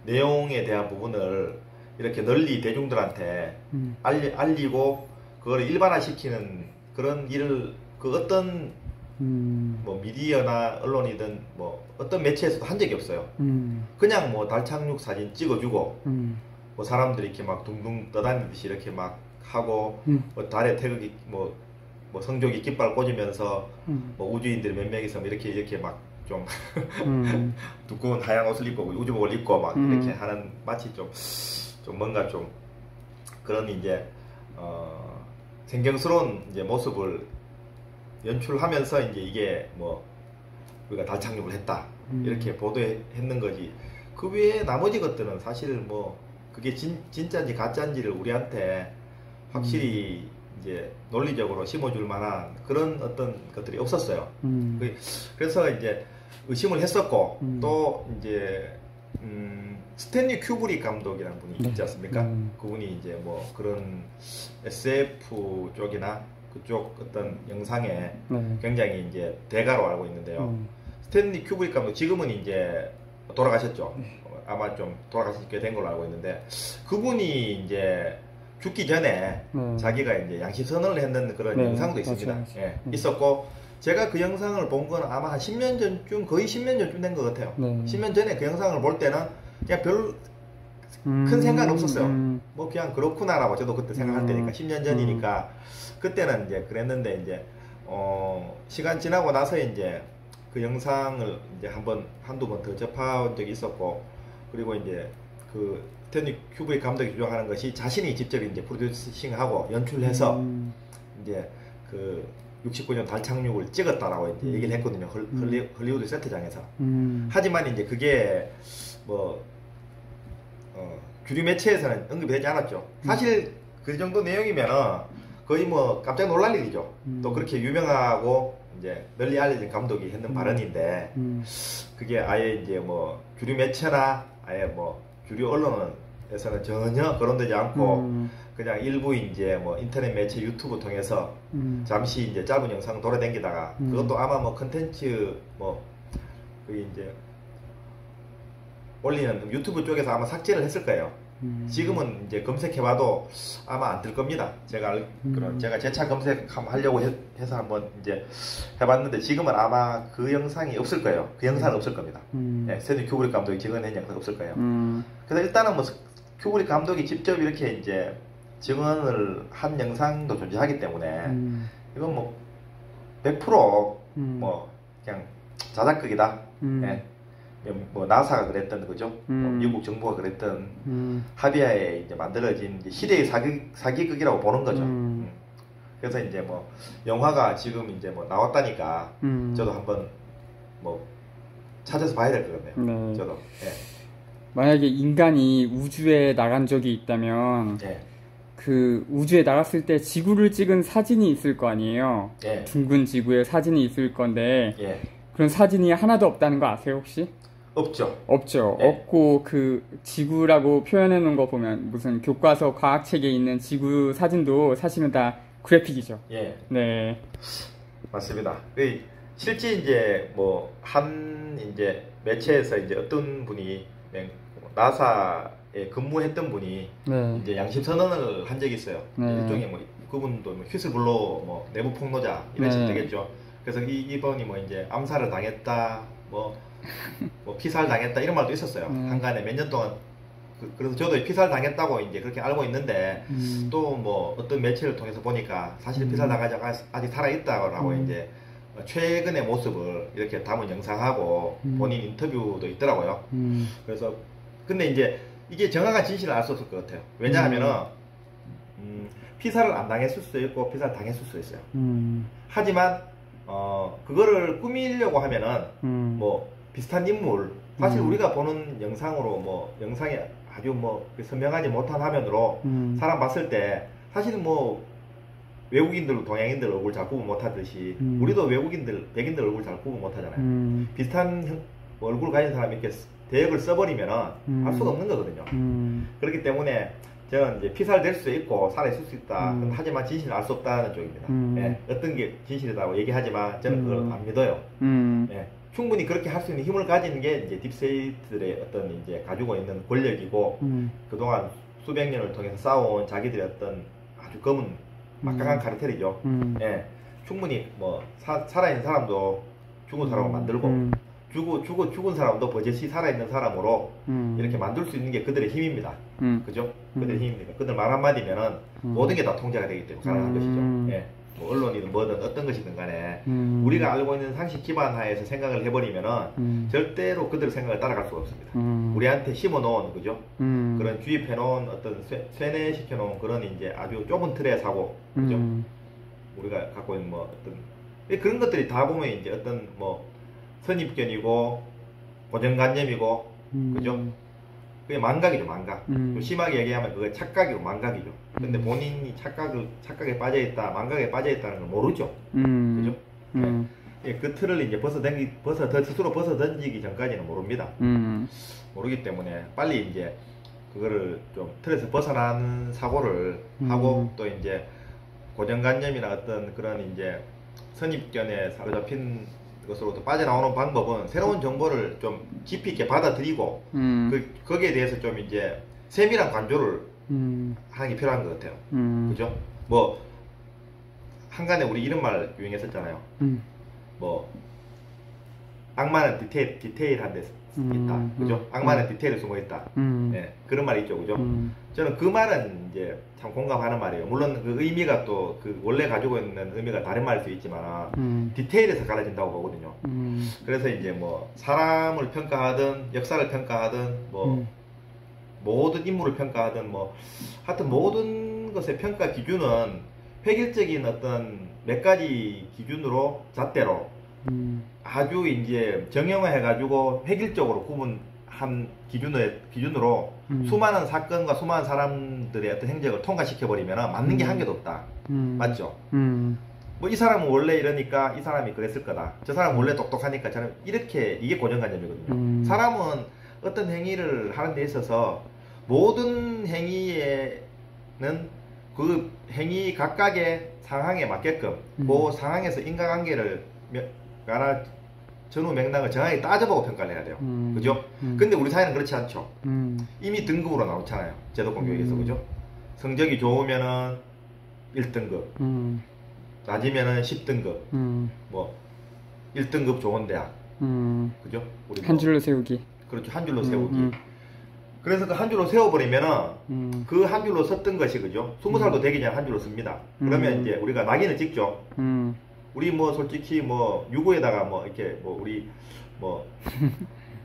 내용에 대한 부분을 이렇게 널리 대중들한테 알리고 그걸 일반화시키는 그런 일을 그 어떤 뭐 미디어나 언론이든 뭐 어떤 매체에서도 한 적이 없어요. 그냥 뭐 달 착륙 사진 찍어주고 뭐 사람들이 이렇게 막 둥둥 떠다니듯이 이렇게 막 하고 뭐 달에 태극기 뭐 성조기 깃발 꽂으면서 뭐 우주인들 몇 명이서 이렇게 막 좀 두꺼운 하얀 옷을 입고 우주복을 입고 막 이렇게 하는 마치 좀 뭔가 좀 그런 이제 생경스러운 이제 모습을 연출하면서 이제 이게 뭐 우리가 달 착륙을 했다 이렇게 보도했는 거지. 그 외에 나머지 것들은 사실 뭐 그게 진짜인지 가짜인지를 우리한테 확실히 이제 논리적으로 심어줄 만한 그런 어떤 것들이 없었어요. 그래서 이제 의심을 했었고 또 이제 스탠리 큐브릭 감독이라는 분이 있지 않습니까? 그분이 이제 뭐 그런 SF 쪽이나 그쪽 어떤 영상에 굉장히 이제 대가로 알고 있는데요. 스탠리 큐브릭 감독 지금은 이제 돌아가셨죠. 아마 좀 돌아가시게 된 걸로 알고 있는데 그분이 이제 죽기 전에 자기가 이제 양심선언을 했는 그런 영상도 있습니다. 맞아. 예, 있었고 제가 그 영상을 본 건 아마 한 10년 전쯤 거의 10년 전쯤 된 것 같아요. 10년 전에 그 영상을 볼 때는 그냥 별 큰 생각은 없었어요. 뭐 그냥 그렇구나라고 저도 그때 생각할 때니까 10년 전이니까 그때는 이제 그랬는데 이제 시간 지나고 나서 이제 그 영상을 이제 한두 번 더 접한 적이 있었고 그리고 이제 그 스탠리 큐브릭 감독이 주장하는 것이 자신이 직접 이제 프로듀싱하고 연출해서 이제 그 69년 달 착륙을 찍었다라고 이제 얘기를 했거든요. 헐리우드 세트장에서. 하지만 이제 그게 뭐 주류 매체에서는 언급되지 않았죠. 사실 그 정도 내용이면은 거의 뭐 깜짝 놀랄 일이죠. 또 그렇게 유명하고 이제 널리 알려진 감독이 했는 발언인데 그게 아예 이제 뭐 주류 매체나 아예 뭐 주류 언론에서는 전혀 거론되지 않고 그냥 일부 이제 뭐 인터넷 매체 유튜브 통해서 잠시 이제 짧은 영상 돌아다니다가 그것도 아마 뭐 컨텐츠 뭐 그 이제 올리는 유튜브 쪽에서 아마 삭제를 했을 거예요. 지금은 이제 검색해봐도 아마 안 뜰 겁니다. 제가 재차 검색하려고 해서 한번 이제 해봤는데 지금은 아마 그 영상이 없을 거예요. 그 영상은 없을 겁니다. 네, 스탠리 큐브릭 감독이 증언한 영상 없을 거예요. 그래서 일단은 뭐 큐브릭 감독이 직접 이렇게 이제 증언을 한 영상도 존재하기 때문에 이건 뭐 100% 뭐 그냥 자작극이다. 네. 뭐 나사가 그랬던 거죠. 뭐 미국 정부가 그랬던 합의하에 이제 만들어진 이제 시대의 사기극이라고 보는 거죠. 그래서 이제 뭐 영화가 지금 이제 뭐 나왔다니까 저도 한번 뭐 찾아서 봐야 될 것 같네요. 네. 저도. 예. 만약에 인간이 우주에 나간 적이 있다면 예. 그 우주에 나갔을 때 지구를 찍은 사진이 있을 거 아니에요. 예. 둥근 지구에 사진이 있을 건데 예. 그런 사진이 하나도 없다는 거 아세요 혹시? 없죠. 없죠. 네. 없고 그 지구라고 표현해 놓은 거 보면 무슨 교과서 과학책에 있는 지구 사진도 사실은 다 그래픽이죠. 예. 네. 맞습니다. 실제 이제 뭐 한 이제 매체에서 이제 어떤 분이 나사에 근무했던 분이 네. 이제 양심 선언을 한 적이 있어요. 네. 일종의 뭐 그분도 뭐 휘슬블로 뭐 내부 폭로자 이런 식으로 네. 되겠죠. 그래서 이번이 뭐 이제 암살을 당했다, 뭐 피살 당했다 이런 말도 있었어요. 한간에 몇 년 동안 그래서 저도 피살 당했다고 이제 그렇게 알고 있는데 또 뭐 어떤 매체를 통해서 보니까 사실 피살 당하지 아직 살아 있다고 이제 최근의 모습을 이렇게 담은 영상하고 본인 인터뷰도 있더라고요. 그래서 근데 이제 이게 정확한 진실을 알 수 없을 것 같아요. 왜냐하면은 피살을 안 당했을 수도 있고 피살 당했을 수도 있어요. 하지만 그거를 꾸미려고 하면은 뭐 비슷한 인물 사실 우리가 보는 영상으로 뭐 영상에 아주 뭐 선명하지 못한 화면으로 사람 봤을 때 사실은 뭐 외국인들 동양인들 얼굴 잘 구분 못하듯이 우리도 외국인들 백인들 얼굴 잘 구분 못하잖아요. 비슷한 얼굴 가진 사람이 이렇게 대역을 써버리면은 알 수가 없는 거거든요. 그렇기 때문에 저는 이제 피살될 수 있고 살아있을 수 있다. 하지만 진실을 알 수 없다는 쪽입니다. 예, 어떤 게 진실이라고 얘기하지만 저는 그걸 안 믿어요. 예, 충분히 그렇게 할 수 있는 힘을 가지는 게 이제 딥스테이트들의 어떤 이제 가지고 있는 권력이고 그동안 수백 년을 통해서 쌓아온 자기들의 어떤 아주 검은 막강한 카르텔이죠. 예, 충분히 뭐 살아있는 사람도 죽은 사람을 만들고 죽은 사람도 버젓이 살아있는 사람으로 이렇게 만들 수 있는 게 그들의 힘입니다. 그죠? 그들의 힘입니다. 그들 말 한마디면은 모든 게 다 통제가 되기 때문에 가능한 것이죠. 예. 뭐 언론이든 뭐든 어떤 것이든 간에 우리가 알고 있는 상식 기반 하에서 생각을 해버리면은 절대로 그들 생각을 따라갈 수가 없습니다. 우리한테 심어놓은 그죠? 그런 주입해놓은 어떤 세뇌시켜놓은 그런 이제 아주 좁은 틀의 사고 그죠? 우리가 갖고 있는 뭐 어떤 그런 것들이 다 보면 이제 어떤 뭐 선입견이고 고정관념이고 그죠? 그게 망각이죠. 망각. 좀 심하게 얘기하면 그게 착각이고 망각이죠. 근데 본인이 착각에 빠져있다 망각에 빠져있다는 걸 모르죠. 그죠? 네. 그 틀을 이제 스스로 벗어던지기 전까지는 모릅니다. 모르기 때문에 빨리 이제 그거를 좀 틀에서 벗어나는 사고를 하고 또 이제 고정관념이나 어떤 그런 이제 선입견에 사로잡힌 것으로부터 빠져나오는 방법은 새로운 정보를 좀 깊이 있게 받아들이고 거기에 대해서 좀 이제 세밀한 관조를 하는 게 필요한 것 같아요. 그죠? 뭐 한간에 우리 이런 말 유행했었잖아요. 뭐 악마는 디테일한 데 있다. 그죠? 악마는 디테일에 숨어 있다. 네, 그런 말이 있죠. 그죠? 저는 그 말은 이제 참 공감하는 말이에요. 물론 그 의미가 또 그 원래 가지고 있는 의미가 다른 말일 수 있지만 디테일에서 갈라진다고 보거든요. 그래서 이제 뭐 사람을 평가하든 역사를 평가하든 뭐 모든 인물을 평가하든 뭐 하여튼 모든 것의 평가 기준은 획일적인 어떤 몇 가지 기준으로 잣대로 아주 이제 정형화해가지고 획일적으로 구분한 기준으로 수많은 사건과 수많은 사람들의 어떤 행적을 통과시켜버리면 맞는 게 한 개도 없다. 맞죠? 뭐 이 사람은 원래 이러니까 이 사람이 그랬을 거다. 저 사람은 원래 똑똑하니까 저는 이렇게 이게 고정관념이거든요. 사람은 어떤 행위를 하는 데 있어서 모든 행위에는 그 행위 각각의 상황에 맞게끔 그 상황에서 인과관계를 전후 맥락을 정확히 따져보고 평가를 해야 돼요. 그죠? 근데 우리 사회는 그렇지 않죠. 이미 등급으로 나오잖아요. 제도권 교육에서. 그죠? 성적이 좋으면은 1등급, 낮으면은 10등급, 뭐 1등급 좋은 대학. 그죠? 우리 한 줄로 세우기. 그렇죠. 한 줄로 세우기. 그래서 그 한 줄로 세워버리면은 그 한 줄로 썼던 것이 그죠? 20살도 되기 전에 한 줄로 씁니다. 그러면 이제 우리가 낙인을 찍죠. 우리 뭐 솔직히 뭐 유구에다가 뭐 이렇게 뭐 우리 뭐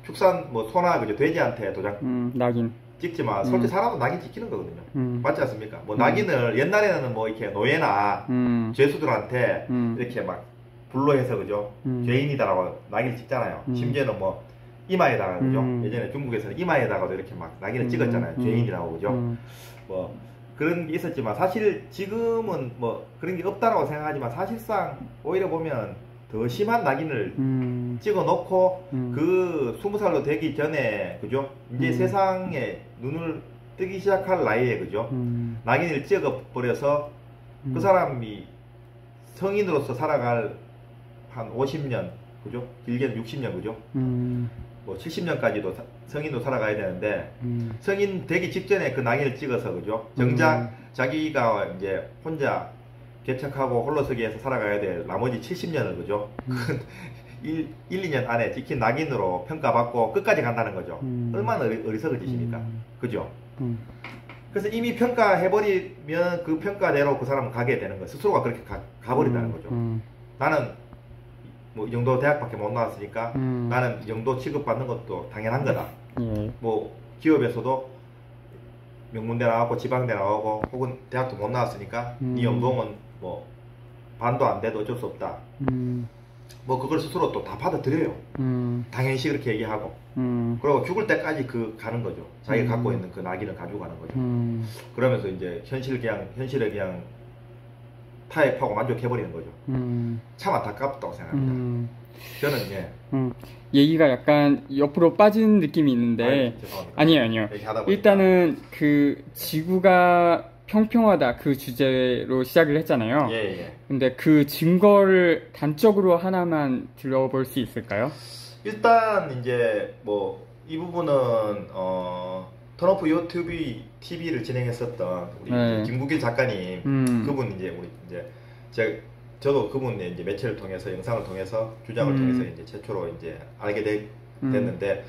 축산 뭐 소나 그죠? 돼지한테 도장 낙인 찍지만 솔직히 사람은 낙인 찍히는 거거든요. 맞지 않습니까? 뭐 낙인을 옛날에는 뭐 이렇게 노예나 죄수들한테 이렇게 막 불로해서 그죠? 죄인이다라고 낙인을 찍잖아요. 심지어는 뭐 이마에다가 그죠? 예전에 중국에서는 이마에다가도 이렇게 막 낙인을 찍었잖아요. 죄인이라고 그죠? 뭐 그런 게 있었지만 사실 지금은 뭐 그런 게 없다라고 생각하지만 사실상 오히려 보면 더 심한 낙인을 찍어 놓고 그 20살로 되기 전에 그죠? 이제 세상에 눈을 뜨기 시작할 나이에 그죠? 낙인을 찍어 버려서 그 사람이 성인으로서 살아갈 한 50년 그죠? 길게는 60년 그죠? 뭐 70년까지도 성인으로 살아가야 되는데 성인 되기 직전에 그 낙인을 찍어서 그죠? 정작 자기가 이제 혼자 개척하고 홀로서기에서 살아가야 될 나머지 70년을 그죠? 1, 2년 안에 찍힌 낙인으로 평가받고 끝까지 간다는 거죠. 얼마나 어리석은 짓입니까? 그죠? 그래서 이미 평가해버리면 그 평가대로 그 사람은 가게 되는 거예요. 스스로가 그렇게 가버린다는 거죠. 나는 뭐 이 정도 대학밖에 못 나왔으니까 나는 이 정도 취급받는 것도 당연한 거다. 뭐 기업에서도 명문대 나오고 지방대 나오고 혹은 대학도 못 나왔으니까 이 연봉은 뭐 반도 안 돼도 어쩔 수 없다. 뭐 그걸 스스로 또 다 받아들여요. 당연시 그렇게 얘기하고 그리고 죽을 때까지 그 가는 거죠. 자기가 갖고 있는 그 낙인을 가지고 가는 거죠. 그러면서 이제 현실에 그냥 타협하고 만족해버리는 거죠. 참 안타깝다고 생각합니다. 저는 예. 얘기가 약간 옆으로 빠진 느낌이 있는데 아니에요. 일단은 그 지구가 평평하다 그 주제로 시작을 했잖아요. 예. 근데 그 증거를 단적으로 하나만 들어볼 수 있을까요? 일단 이제 뭐 이 부분은 턴오프 유튜브 TV를 진행했었던 우리 김국일 작가님 그분 이제 우리 이제 저도 그분의 이제 매체를 통해서 영상을 통해서 주장을 통해서 이제 최초로 이제 알게 됐는데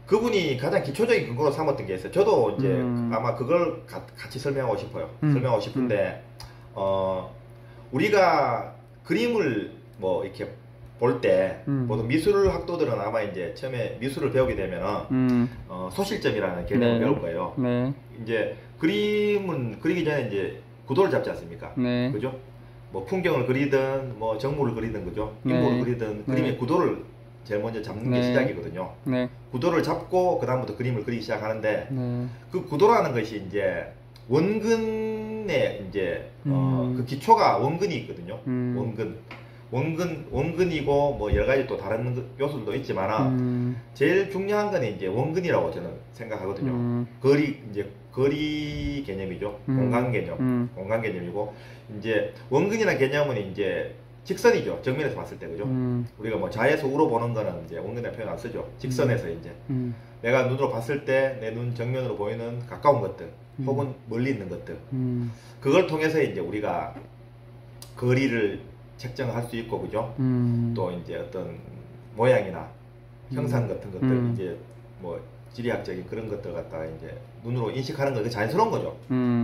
그분이 가장 기초적인 근거로 삼았던 게 있어요. 저도 이제 아마 그걸 같이 설명하고 싶어요. 설명하고 싶은데 우리가 그림을 뭐 이렇게 볼 때 모든 미술 학도들은 아마 이제 처음에 미술을 배우게 되면 소실점이라는 개념을 배울 거예요. 이제 그림은 그리기 전에 이제 구도를 잡지 않습니까? 그죠? 뭐 풍경을 그리든 뭐 정물을 그리든 그죠? 인물을 그리든 그림의 구도를 제일 먼저 잡는 게 시작이거든요. 구도를 잡고 그 다음부터 그림을 그리기 시작하는데 그 구도라는 것이 이제 원근의 이제 그 기초가 원근이 있거든요. 원근이고 뭐 여러 가지 또 다른 요소들도 있지만 제일 중요한 건 이제 원근이라고 저는 생각하거든요. 거리 개념이죠. 공간 개념이고 이제 원근이라는 개념은 이제 직선이죠. 정면에서 봤을 때 그죠. 우리가 뭐 좌에서 우로 보는 거는 이제 원근이라는 표현 안 쓰죠. 직선에서 이제 내가 눈으로 봤을 때 내 눈 정면으로 보이는 가까운 것들 혹은 멀리 있는 것들 그걸 통해서 이제 우리가 거리를 책정할 수 있고 그죠. 또 이제 어떤 모양이나 형상 같은 것들 이제 뭐 지리학적인 그런 것들 갖다가 이제 눈으로 인식하는 거 그 자연스러운 거죠.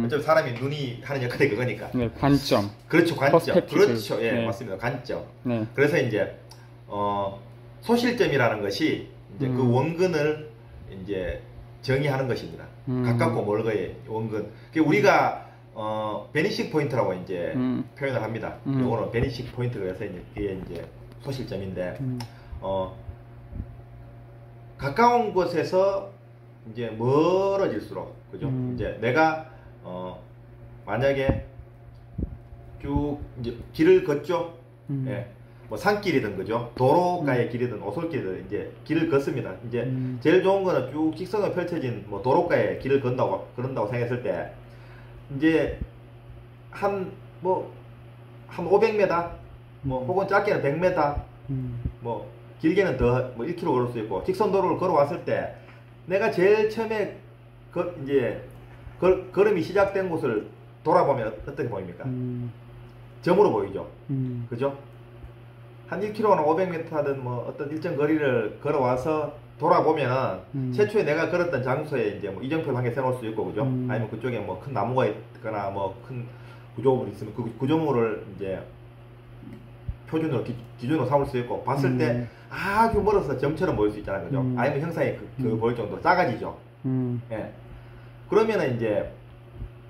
어차피 사람이 눈이 하는 역할이 그거니까. 관점. 그렇죠, 관점. 퍼스펙티브. 그렇죠, 예, 맞습니다. 관점. 그래서 이제 소실점이라는 것이 이제 그 원근을 이제 정의하는 것입니다. 가깝고 멀고의 원근. 우리가 베니싱 포인트라고 이제 표현을 합니다. 요거는 베니싱 포인트가 해서 이제 그게 이제 소실점인데 가까운 곳에서 이제 멀어질수록 그죠? 이제 내가 만약에 쭉 이제 길을 걷죠. 예. 뭐 산길이든 그죠? 도로가의 길이든 오솔길이든 이제 길을 걷습니다. 이제 제일 좋은 거는 쭉 직선으로 펼쳐진 뭐 도로가의 길을 그런다고 생각했을 때 이제 한 500m 뭐 혹은 짧게는 100m 뭐 길게는 더 뭐 1km 걸을 수 있고 직선 도로를 걸어왔을 때 내가 제일 처음에 이제 걸음이 시작된 곳을 돌아보면 어떻게 보입니까? 점으로 보이죠. 그죠? 한 1km나 500m든 뭐 어떤 일정 거리를 걸어와서 돌아보면은 최초에 내가 걸었던 장소에 이제 뭐 이정표를 한 개 세워놓을 수 있고 그죠? 아니면 그쪽에 뭐 큰 나무가 있거나 뭐 큰 구조물이 있으면 그 구조물을 이제 표준으로 기준으로 삼을 수 있고 봤을 때 아주 멀어서 점처럼 보일 수 있잖아요, 그죠? 아니면 형상이 보일 정도로 작아지죠. 예. 그러면은 이제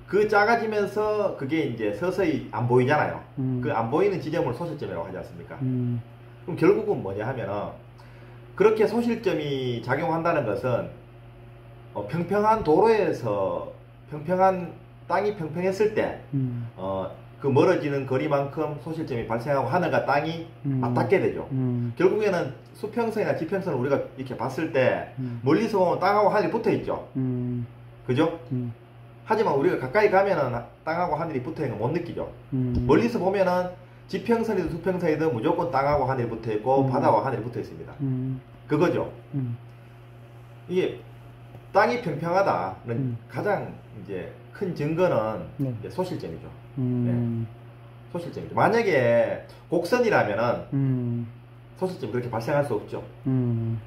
그 작아지면서 그게 이제 서서히 안 보이잖아요. 그 안 보이는 지점을 소실점이라고 하지 않습니까? 그럼 결국은 뭐냐 하면은 그렇게 소실점이 작용한다는 것은 평평한 도로에서 땅이 평평했을 때 그 멀어지는 거리만큼 소실점이 발생하고 하늘과 땅이 맞닿게 되죠. 결국에는 수평선이나 지평선을 우리가 이렇게 봤을 때 멀리서 보면 땅하고 하늘이 붙어 있죠. 그죠? 하지만 우리가 가까이 가면은 땅하고 하늘이 붙어 있는 걸 못 느끼죠. 멀리서 보면은 지평선이든 수평선이든 무조건 땅하고 하늘이 붙어 있고 바다와 하늘이 붙어 있습니다. 그거죠. 이게 땅이 평평하다는 가장 이제 큰 증거는 이제 소실점이죠. 네. 소실점이죠. 만약에 곡선이라면은 소실점이 그렇게 발생할 수 없죠.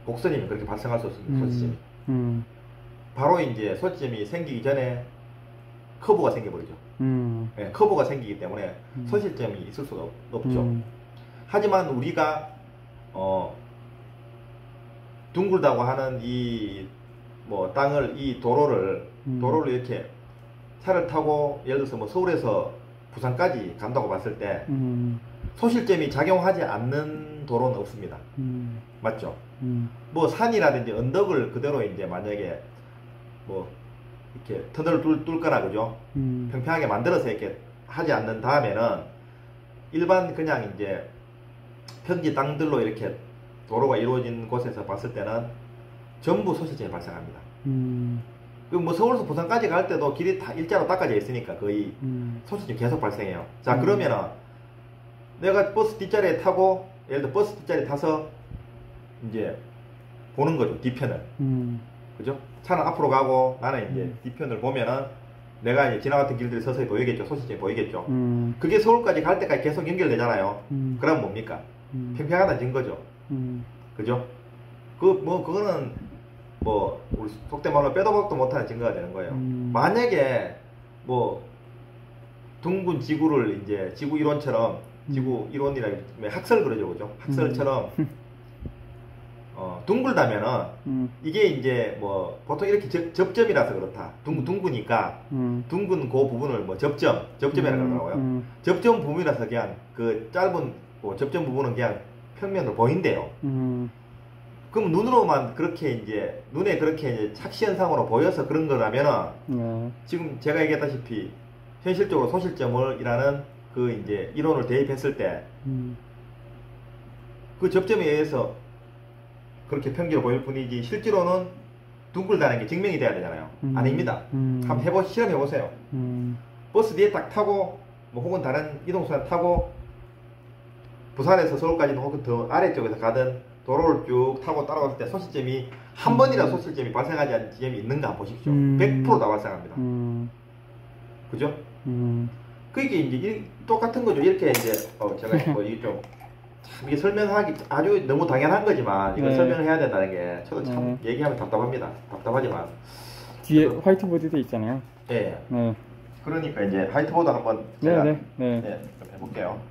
곡선이면 그렇게 발생할 수 없습니다. 소실점이. 바로 이제 소실점이 생기기 전에 커브가 생겨버리죠. 네, 커브가 생기기 때문에 소실점이 있을 수가 없죠. 하지만 우리가 둥글다고 하는 이 땅을 이 도로를 이렇게 차를 타고 예를 들어서 뭐 서울에서 부산까지 간다고 봤을 때 소실점이 작용하지 않는 도로는 없습니다. 맞죠? 뭐 산이라든지 언덕을 그대로 이제 만약에 뭐 이렇게 터널을 뚫거나 그죠? 평평하게 만들어서 이렇게 하지 않는 다음에는 일반 그냥 이제 평지 땅들로 이렇게 도로가 이루어진 곳에서 봤을 때는 전부 소실점이 발생합니다. 뭐 서울에서 부산까지 갈 때도 길이 다 일자로 닦아져 있으니까 거의 소실점이 계속 발생해요. 자, 그러면은 내가 버스 뒷자리에 타고 예를 들어 버스 뒷자리에 타서 이제 보는 거죠. 뒤편을. 그죠? 차는 앞으로 가고 나는 이제 뒤편을 보면은 내가 이제 지나갔던 길들이 서서히 보이겠죠. 소실점이 보이겠죠. 그게 서울까지 갈 때까지 계속 연결되잖아요. 그럼 뭡니까? 평평하다는 증거죠. 그죠? 그거는 우리 속된 말로 빼도 박도 못하는 증거가 되는 거예요. 만약에 둥근 지구를 이제 지구 이론처럼 지구 이론이라 학설 그러죠, 그죠? 학설처럼 둥글다면은 이게 이제 보통 이렇게 접점이라서 그렇다. 둥그니까 둥근 그 부분을 접점이라고 그러고요. 접점 부분이라서 그냥 그 짧은 접점 부분은 그냥 평면으로 보인대요. 그럼 눈으로만 그렇게 이제 눈에 그렇게 이제 착시현상으로 보여서 그런 거라면은 지금 제가 얘기했다시피 현실적으로 소실점이라는 그 이제 이론을 대입했을 때 그 접점에 의해서 그렇게 평지로 보일 뿐이지 실제로는 둥글다는 게 증명이 돼야 되잖아요. 아닙니다. 한번 실험해보세요. 버스 뒤에 딱 타고 혹은 다른 이동수단 타고 부산에서 서울까지는 혹은 더 아래쪽에서 가든 도로를 쭉 타고 따라갔을 때 소실점이 한 번이라도 소실점이 발생하지 않는 지점이 있는가 보십시오. 100%다 발생합니다. 그죠? 그게 이제 똑같은 거죠. 이렇게 이제 제가 이게 좀 참 이게 설명하기 아주 너무 당연한 거지만 이걸 설명을 해야 된다는 게 저도 참 얘기하면 답답합니다. 답답하지만 뒤에 화이트보드도 있잖아요. 네. 그러니까 이제 화이트보드 한번 제가 좀 해볼게요.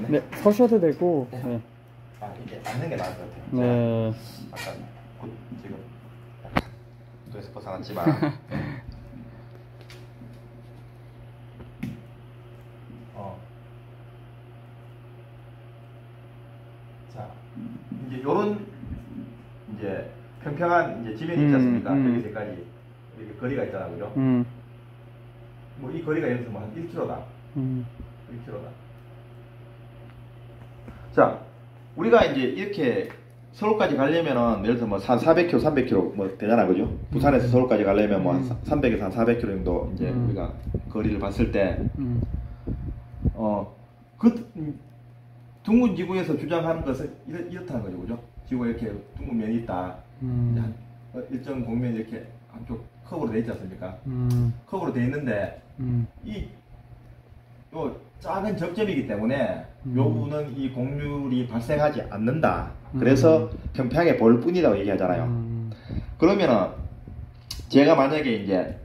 네, 서셔도 되고. 네. 이게 앉는 게 나을 것 같아요. 네. 아까 지금 도에서 벗어났지만. 자, 이제 요런 이제 평평한 이제 지면이 있지 않습니까? 여기서까지 이렇게 거리가 있잖아, 그죠? 이 거리가 예를 들면 한 1km다. 1km다. 자, 우리가 이제 이렇게 서울까지 가려면은 예를 들어 한 400km, 300km 되잖아, 그죠? 부산에서 서울까지 가려면 한 300에서 한 400km 정도 이제 우리가 거리를 봤을 때, 둥근 지구에서 주장하는 것은 이렇다는 거죠, 그죠? 지구가 이렇게 둥근 면이 있다. 일정 공면이 이렇게 한쪽 커브로 되어 있지 않습니까? 커브로 되어 있는데, 요 작은 접점이기 때문에 요 부분은 이 곡률이 발생하지 않는다. 그래서 평평하게 보일 뿐이라고 얘기하잖아요. 그러면은 제가 만약에 이제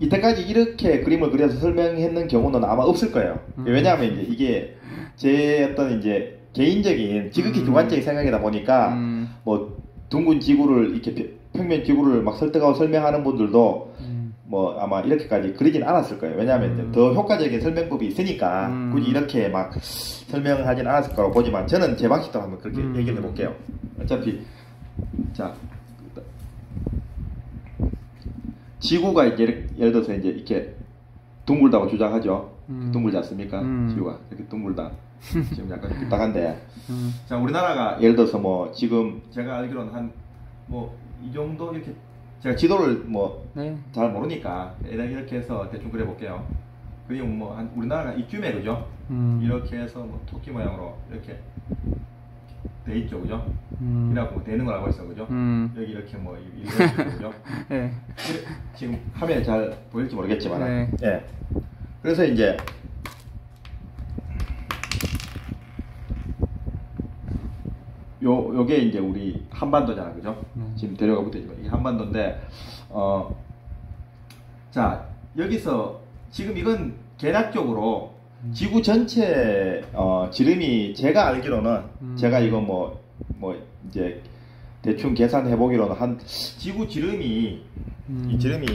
이때까지 이렇게 그림을 그려서 설명했는 경우는 아마 없을 거예요. 왜냐하면 이제 이게 제 어떤 이제 개인적인 지극히 주관적인 생각이다 보니까 뭐 둥근 지구를 이렇게 평면 지구를 막 설득하고 설명하는 분들도 뭐 아마 이렇게까지 그리진 않았을 거예요. 왜냐하면 이제 더 효과적인 설명법이 있으니까 굳이 이렇게 막 설명하진 않았을 거라고 보지만 저는 제 방식대로 한번 그렇게 얘기를 해볼게요. 어차피 자 지구가 이제 예를 들어서 이제 이렇게 둥글다고 주장하죠. 둥글지 않습니까? 지구가 이렇게 둥글다. 지금 약간 삐딱한데. 자 우리나라가 예를 들어서 뭐 지금 제가 알기로는 한 뭐 이 정도 이렇게 제가 지도를 뭐 잘 모르니까 이렇게 해서 대충 그려볼게요. 그리고 뭐 한 우리나라가 이쯤에 그죠? 이렇게 해서 뭐 토끼 모양으로 이렇게 돼 있죠, 그죠? 이라고 되는 걸 알고 있어, 그죠? 여기 이렇게 뭐 이렇게 그죠? 네. 지금 화면에 잘 보일지 모르겠지만, 네. 예. 그래서 이제 요게 이제 우리 한반도잖아, 그죠? 지금 대륙가 붙어있지만 이게 한반도인데, 자 여기서 지금 이건 개략적으로 지구 전체 지름이 제가 알기로는 제가 이거 뭐 이제 대충 계산해 보기로는 한 지구 지름이 이 지름이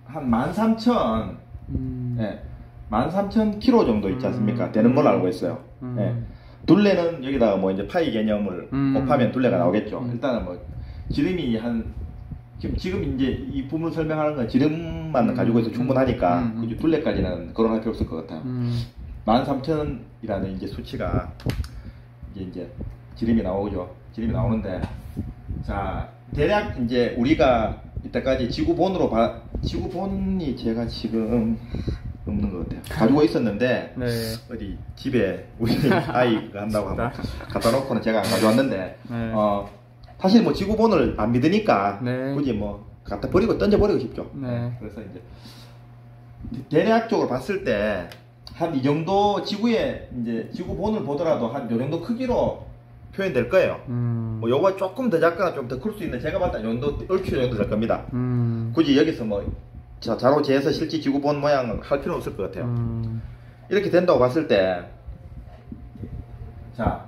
한 13,000 예, 13,000km 정도 있지 않습니까? 되는 걸로 알고 있어요. 예. 둘레는 여기다가 뭐 이제 파이 개념을 곱하면 둘레가 나오겠죠. 일단은 뭐 지름이 한 지금 이제 이 부분 설명하는 건 지름만 가지고 있어 충분하니까 굳이 둘레까지는 거론할 필요 없을 것 같아요. 13,000이라는 이제 수치가 이제 지름이 나오죠. 지름이 나오는데 자 대략 이제 우리가 이때까지 지구본이 제가 지금 없는 것 같아요. 가지고 있었는데 네. 어디 집에 우리 아이가 한다고 한번 갖다 놓고는 제가 안 가져왔는데 네. 사실 뭐 지구본을 안 믿으니까 네. 굳이 뭐 갖다 버리고 던져버리고 싶죠. 네. 그래서 이제 대략적으로 봤을 때 한 이 정도 지구에 이제 지구본을 보더라도 한 요 정도 크기로 표현될 거예요. 뭐 요거 조금 더 작거나 좀 더 클 수 있는 제가 봤을 때 이 정도 얼추 정도 될 겁니다. 굳이 여기서 뭐 자로 재서 실제 지구본 모양을 할 필요는 없을 것 같아요. 이렇게 된다고 봤을 때 자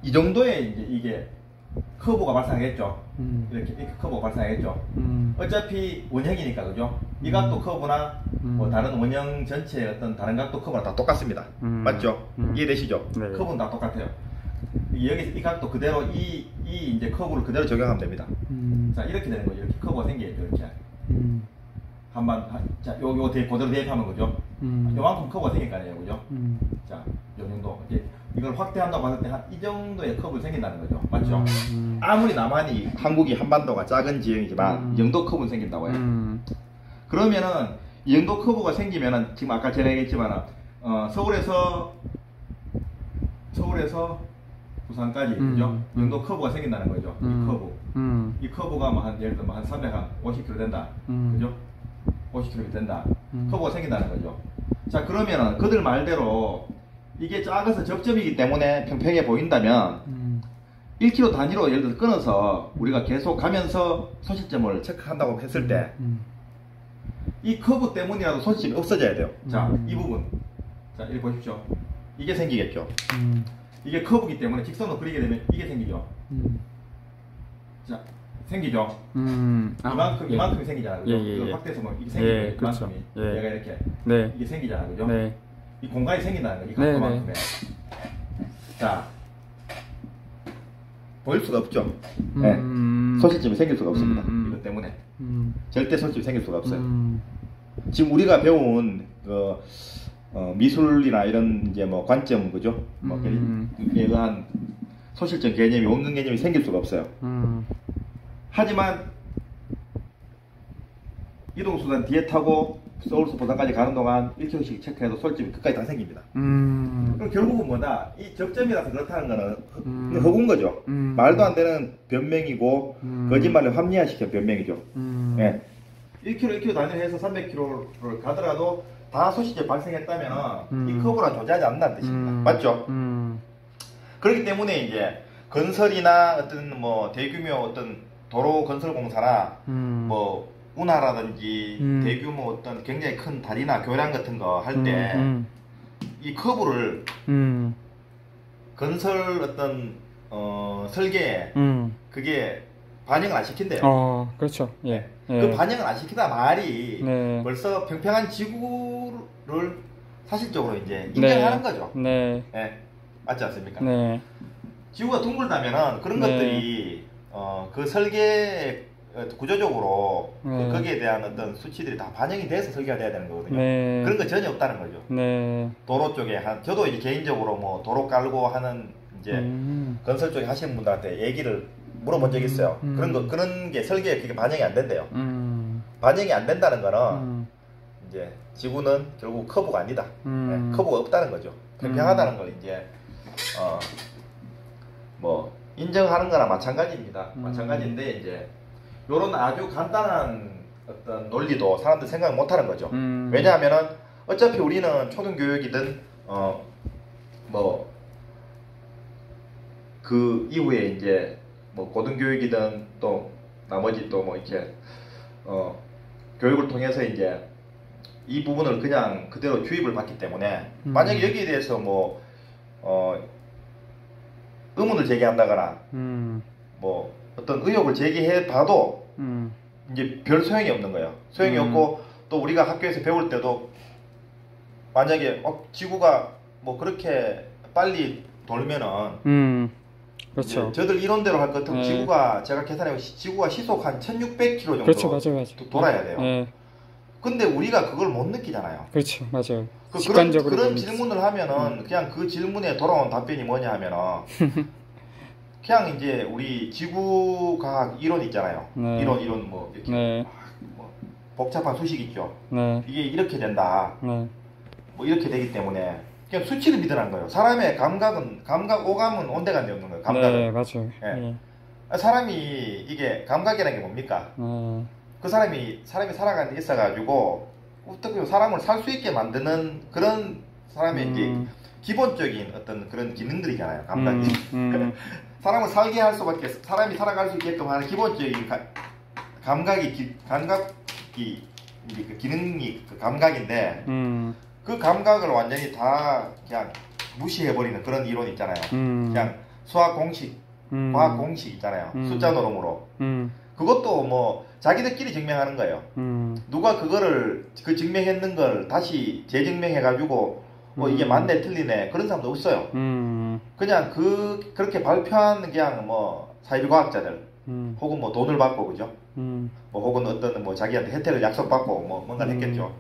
이 정도의 이제 이게 커브가 발생하겠죠. 이렇게 커브가 발생하겠죠. 어차피 원형이니까 그죠? 이 각도 커브나 뭐 다른 원형 전체의 어떤 다른 각도 커브나 다 똑같습니다. 맞죠? 이해되시죠? 네. 커브는 다 똑같아요. 여기서 이 각도 그대로 이 이제 커브를 그대로 적용하면 됩니다. 자 이렇게 되는 거죠. 이렇게 커브가 생기겠죠. 이렇게 자 요 그대로 대입하면 그죠? 요만큼 커브가 생길 거 아니에요, 그죠? 자, 요 정도 이제 이걸 확대한다고 봤을 때 한 이 정도의 커브가 생긴다는 거죠, 맞죠? 아무리 남한이 한국이 한반도가 작은 지형이지만 이 정도 커브는 생긴다고 해요. 그러면은 이 정도 커브가 생기면은 지금 아까 전에 얘기했지만 서울에서 부산까지 그죠? 이 정도 커브가 생긴다는 거죠. 이 커브. 이 커브가 뭐 한 예를 들면 한 350km 된다. 그죠? 50km 된다. 커브가 생긴다는 거죠. 자, 그러면은 그들 말대로 이게 작아서 접점이기 때문에 평평해 보인다면 1km 단위로 예를 들어서 끊어서 우리가 계속 가면서 소시점을 체크한다고 했을 때 이 커브 때문이라도 소시점이 없어져야 돼요. 자, 이 부분. 자, 이렇게 보십시오. 이게 생기겠죠. 이게 커브이기 때문에 직선으로 그리게 되면 이게 생기죠. 자, 생기죠. 이만큼이 생기잖아요. 그죠? 이걸 확대해서 뭐 이게 생기죠. 그렇죠. 이만큼이. 얘가 이렇게. 이게 생기잖아요. 그죠? 이 공간이 생긴다는 거예요. 이 각도만큼에. 자, 보일 수가 없죠. 소시점이 생길 수가 없습니다. 이것 때문에. 절대 소시점이 생길 수가 없어요. 지금 우리가 배운 미술이나 이런 이제 뭐 관점 그죠? 뭐 이에 의한 소실점 개념이 원근 개념이 생길 수가 없어요. 하지만 이동수단 뒤에 타고 서울서 부산까지 가는 동안 1km씩 체크해도 소실점이 끝까지 다 생깁니다. 그럼 결국은 뭐다? 이 접점이라서 그렇다는 거는 허구인 거죠. 말도 안 되는 변명이고 거짓말을 합리화시킨 변명이죠. 네. 1km 단위로 해서 300km를 가더라도 다 소시지가 발생했다면 이 커브가 존재하지 않는다는 뜻입니다. 맞죠? 그렇기 때문에 이제 건설이나 어떤 뭐 대규모 어떤 도로 건설 공사나 뭐 운하라든지 대규모 어떤 굉장히 큰 다리나 교량 같은 거 할 때 이 커브를 건설 어떤 설계에 그게 반영을 안 시킨대요. 그렇죠. 예. 그 반영을 안 시키다 말이 네. 벌써 평평한 지구를 사실적으로 이제 인정하는 거죠. 네. 예. 맞지 않습니까? 네. 지구가 둥글다면은 그런 네. 것들이 그 설계 구조적으로 네. 거기에 대한 어떤 수치들이 다 반영이 돼서 설계가 돼야 되는 거거든요. 네. 그런 거 전혀 없다는 거죠. 네. 도로 쪽에 저도 이제 개인적으로 뭐 도로 깔고 하는 이제 건설 쪽에 하시는 분들한테 얘기를 물어본 적이 있어요. 그런 게 설계에 그게 반영이 안 된대요. 반영이 안 된다는 거는 이제 지구는 결국 커브가 아니다. 네, 커브가 없다는 거죠. 평평하다는 걸 이제 뭐 인정하는 거나 마찬가지입니다. 마찬가지인데 이제 요런 아주 간단한 어떤 논리도 사람들 생각 못 하는 거죠. 왜냐하면은 어차피 우리는 초등교육이든 뭐 그 이후에 이제 뭐 고등교육이든 또 나머지 또 뭐 이렇게 교육을 통해서 이제 이 부분을 그냥 그대로 주입을 받기 때문에 만약에 여기에 대해서 뭐 의문을 제기한다거나 뭐 어떤 의혹을 제기해 봐도 이제 별 소용이 없는 거예요. 소용이 없고 또 우리가 학교에서 배울 때도 만약에 지구가 뭐 그렇게 빨리 돌면은 그렇죠. 저들 이론대로 할 것 같으면 네. 지구가 제가 계산해보면 지구가 시속 한 1600km 정도 그렇죠. 맞아요. 돌아야 돼요. 네. 근데 우리가 그걸 못 느끼잖아요. 그렇죠. 맞아요. 그런 질문을 하면은 그냥 그 질문에 돌아온 답변이 뭐냐 하면은 그냥 이제 우리 지구과학 이론 있잖아요. 네. 이론 뭐 이렇게 네. 뭐 복잡한 수식 있죠. 네. 이게 이렇게 된다. 네. 뭐 이렇게 되기 때문에 그냥 수치를 믿으라는 거예요. 사람의 오감은 온데간데 없는 거예요. 감각은. 네, 맞아요. 예. 사람이 이게 감각이라는 게 뭡니까? 그 사람이 살아가는 데 있어가지고 어떻게 사람을 살 수 있게 만드는 그런 사람의 이제 기본적인 어떤 그런 기능들이잖아요. 감각이. 사람을 살게 할 수밖에 사람이 살아갈 수 있게끔 하는 기본적인 감각이 이제 그 기능이 그 감각인데 그 감각을 완전히 다 그냥 무시해버리는 그런 이론 있잖아요. 그냥 수학 공식, 과학 공식 있잖아요. 숫자 노름으로. 그것도 뭐 자기들끼리 증명하는 거예요. 누가 그 증명했는 걸 다시 재증명해가지고 이게 맞네 틀리네 그런 사람도 없어요. 그냥 그렇게 발표한 그냥 뭐 사회과학자들 혹은 뭐 돈을 받고 그죠? 뭐 혹은 어떤 뭐 자기한테 혜택을 약속받고 뭐 뭔가를 했겠죠.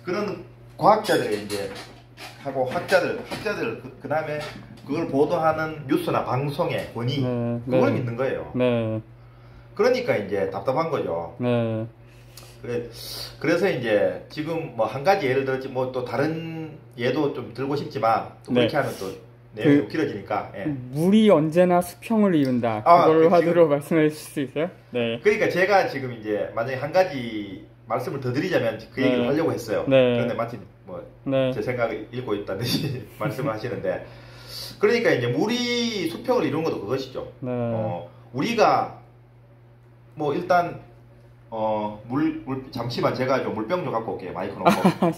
그런 과학자들이 이제 하고 학자들 그 다음에 그걸 보도하는 뉴스나 방송의 권위 그걸 믿는 거예요. 네. 그러니까 이제 답답한 거죠. 네. 그래서 이제 지금 뭐 한 가지 예를 들었지 뭐 또 다른 예도 좀 들고 싶지만 또 그렇게 하면 또 내용이 길어지니까. 예. 물이 언제나 수평을 이룬다. 그걸 화두로 말씀해 주실 수 있어요? 네. 그러니까 제가 지금 이제 만약에 한 가지 말씀을 더 드리자면 그 얘기를 하려고 했어요. 네. 그런데 마침 뭐 제 생각을 읽고 있다는 듯이 말씀을 하시는데 그러니까 이제 물이 수평을 이룬 것도 그것이죠. 네. 우리가 뭐 일단 잠시만 제가 좀 물병 좀 갖고 올게요. 마이크 놓고.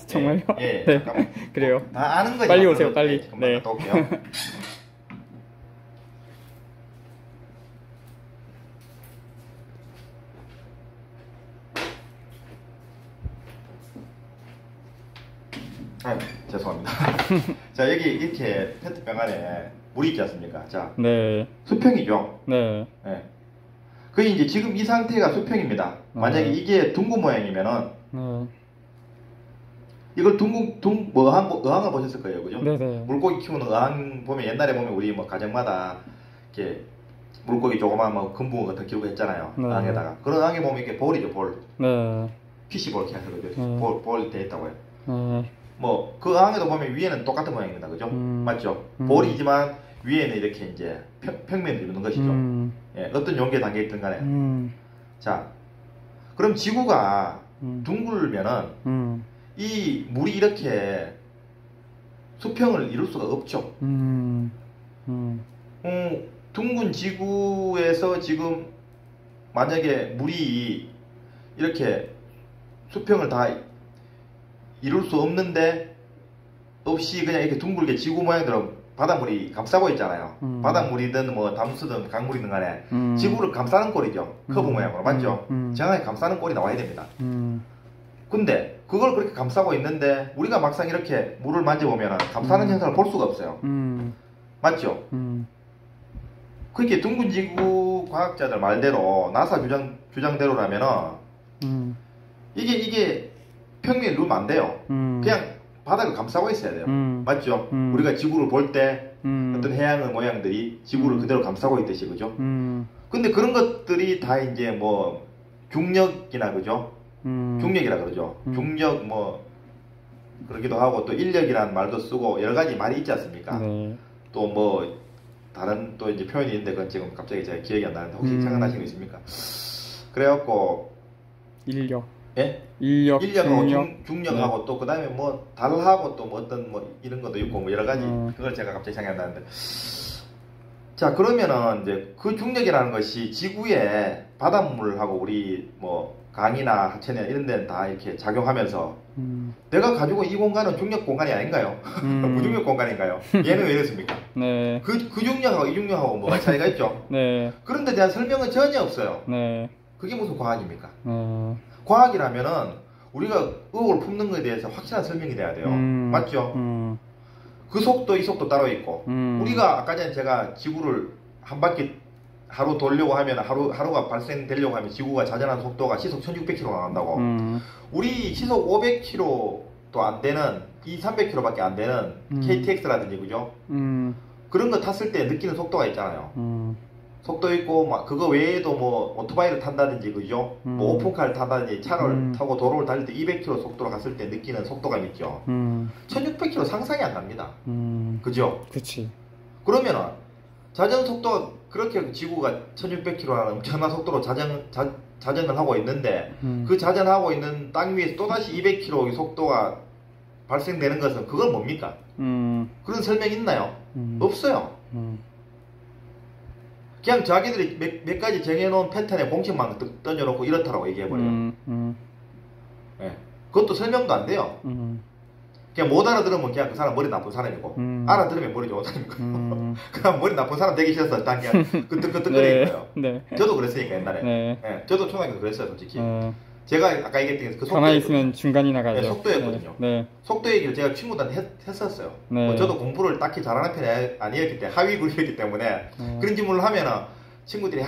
정말요? 예, 네. 잠깐만. 그래요. 다 아는 거죠. 빨리 오세요, 빨리. 잠깐만 네. 갔다 올게요. 아, 죄송합니다. 자, 여기 이렇게 페트병 안에 물이 있지 않습니까? 자, 네. 수평이죠. 네. 네. 그게 이제 지금 이 상태가 수평입니다. 만약에 이게 둥근 모양이면은 이걸 어항을 보셨을 거예요, 그죠? 네네. 물고기 키우는 어항 보면 옛날에 보면 우리 뭐 가정마다 이렇게 물고기 조그마한 뭐 금붕어 같은 기르고 했잖아요. 네. 어항에다가 그런 어항에 보면 이렇게 볼이죠, 볼. 네. 피시볼 이렇게 하거든요. 네. 볼 돼 있다고요. 네. 뭐 그 어항에도 보면 위에는 똑같은 모양입니다, 그죠? 맞죠? 볼이지만 위에는 이렇게 이제 평면을 이루는 것이죠. 예, 어떤 용기에 담겨 있든 간에. 자, 그럼 지구가 둥글면은 이 물이 이렇게 수평을 이룰 수가 없죠. 둥근 지구에서 지금 만약에 물이 이렇게 수평을 다 이룰 수 없는데 없이 그냥 이렇게 둥글게 지구 모양대로 바닷물이 감싸고 있잖아요. 바닷물이든 뭐 담수든 강물이든 간에 지구를 감싸는 꼴이죠. 커브 모양으로 맞죠? 정확히 감싸는 꼴이 나와야 됩니다. 근데 그걸 그렇게 감싸고 있는데 우리가 막상 이렇게 물을 만져보면 감싸는 현상을 볼 수가 없어요. 맞죠? 그렇게 둥근 지구 과학자들 말대로 나사 주장대로라면은 이게 평면이 누르면 안 돼요. 그냥 바닥을 감싸고 있어야 돼요. 맞죠? 우리가 지구를 볼 때 어떤 해양의 모양들이 지구를 그대로 감싸고 있듯이, 그죠? 근데 그런 것들이 다 이제 뭐 중력이나, 그죠? 중력이라 그러죠. 중력 뭐 그러기도 하고 또 인력이라는 말도 쓰고 여러 가지 말이 있지 않습니까? 네. 또 뭐 다른 또 이제 표현이 있는데 그건 지금 갑자기 제가 기억이 안 나는데 혹시 생각나시는 거 있습니까? 그래갖고 인력. 예? 인력하고 중력하고 네. 또 그 다음에 뭐 달하고 또 뭐 어떤 뭐 이런 것도 있고 뭐 여러 가지 그걸 제가 갑자기 생각이 안 나는데 자 그러면은 이제 그 중력이라는 것이 지구에 바닷물하고 우리 뭐 강이나 하천이나 이런 데는 다 이렇게 작용하면서 내가 가지고 이 공간은 중력 공간이 아닌가요? 무중력 공간인가요? 얘는 왜 이렇습니까? 네. 그 중력하고 이 중력하고 뭐가 차이가 있죠? 네. 그런 데 대한 설명은 전혀 없어요. 네. 그게 무슨 과학입니까? 과학이라면은 우리가 의혹을 품는 것에 대해서 확실한 설명이 돼야 돼요. 맞죠? 그 속도 이 속도 따로 있고 우리가 아까 전에 제가 지구를 한 바퀴 하루 돌려고 하면 하루가 발생되려고 하면 지구가 자전하는 속도가 시속 1600km가 나간다고 우리 시속 500km도 안 되는 300km밖에 안 되는 KTX라든지 그죠? 그런 거 탔을 때 느끼는 속도가 있잖아요. 속도 있고 막 그거 외에도 뭐 오토바이를 탄다든지 그죠? 뭐 오픈카를 타다든지 차를 타고 도로를 달릴 때 200km 속도로 갔을 때 느끼는 속도감 있죠. 1600km 상상이 안 갑니다. 그죠? 그치. 그러면은 자전 속도가 그렇게 지구가 1600km라는 엄청난 속도로 자전을 하고 있는데 그 자전하고 있는 땅 위에서 또다시 200km의 속도가 발생되는 것은 그건 뭡니까? 그런 설명이 있나요? 없어요. 그냥 자기들이 몇 가지 정해놓은 패턴에 공식만 던져놓고 이렇다라고 얘기해버려요. 네. 그것도 설명도 안 돼요. 그냥 못 알아들으면 그냥 그 사람 머리 나쁜 사람이고 알아들으면 머리 좋은 사람이고 그냥 머리 나쁜 사람 되기 싫어서 딱 그냥 끄떡끄떡거리는 거예요. 네. 저도 그랬으니까 옛날에. 네. 네. 저도 초등학교 그랬어요 솔직히. 제가 아까 얘기했던 그 속도 가만히 있으면 중간이 나가죠. 네, 속도였거든요. 네. 속도 얘기를 제가 친구들한테 했었어요. 네. 뭐 저도 공부를 딱히 잘하는 편이 아니었기 때문에 하위 그룹이었기 때문에 그런 질문을 하면은 친구들이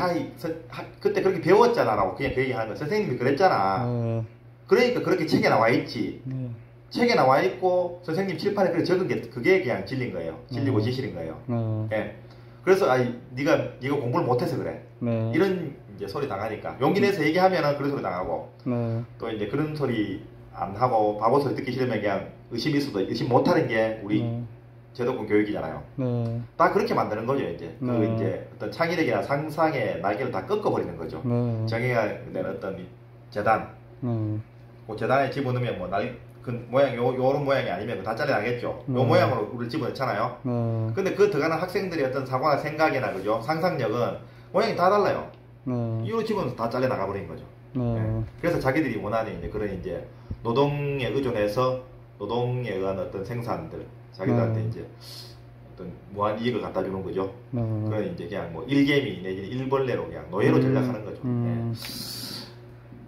그때 그렇게 배웠잖아 라고 그냥 그 얘기하는 거예요. 선생님이 그랬잖아. 그러니까 그렇게 책에 나와 있지. 책에 나와 있고 선생님 칠판에 그렇게 적은 게 그게 그냥 진리인 거예요. 진리고 지실인 거예요. 예. 그래서 네가 공부를 못해서 그래. 이런 이제 소리 당하니까 용기 내서 얘기하면은 그런 소리 당하고 또 이제 그런 소리 안 하고 바보 소리 듣기 싫으면 그냥 의심이 있어도 의심 못하는 게 우리 제도권 교육이잖아요. 다 그렇게 만드는 거죠 이제. 그 이제 어떤 창의력이나 상상의 날개를 다 꺾어버리는 거죠. 정의가 된 어떤 재단. 그 재단에 집어넣으면 뭐 그 모양 요런 모양이 아니면 다 잘려나겠죠. 요 모양으로 우리를 집어넣잖아요. 근데 그 들어가는 학생들의 어떤 사고나 생각이나 그죠 상상력은 모양이 다 달라요. 이로 집어넣어서 다 잘려나가 버린 거죠. 네. 그래서 자기들이 원하는 이제 그런 이제 노동에 의존해서 노동에 의한 어떤 생산들 자기들한테 이제 어떤 무한 이익을 갖다 주는 거죠. 그건 이제 그냥 뭐 일개미 내지는 일벌레로 그냥 노예로 전략하는 거죠. 네.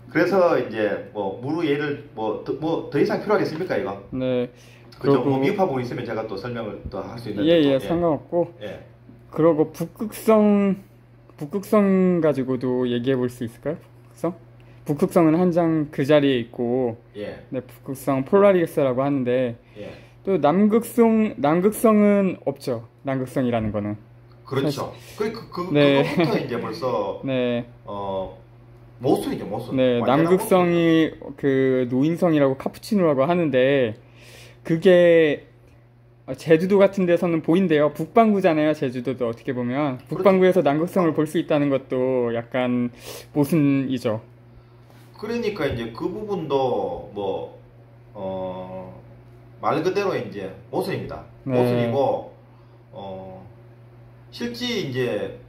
그래서 이제 뭐 무르 예를 뭐 더 이상 필요하겠습니까 이거? 네. 그죠. 뭐 미흡한 부분 있으면 제가 또 설명을 또 할 수 있는데. 예, 상관없고. 예. 그러고 북극성 가지고도 얘기해 볼 수 있을까요? 북극성은 한 장 그 자리에 있고. 예. 네, 북극성 폴라리스라고 하는데. 예. 또 남극성은 없죠. 남극성이라는 거는. 그렇죠. 그거부터 이제 벌써 네. 모순이죠, 모순. 네, 남극성이 그 노인성이라고 카푸치노라고 하는데 그게 제주도 같은 데서는 보인대요. 북반구잖아요, 제주도도 어떻게 보면. 북반구에서 남극성을 볼 수 있다는 것도 약간 모순이죠. 그러니까 이제 그 부분도 뭐 말 그대로 이제 모순입니다. 네. 모순이고 실제 이제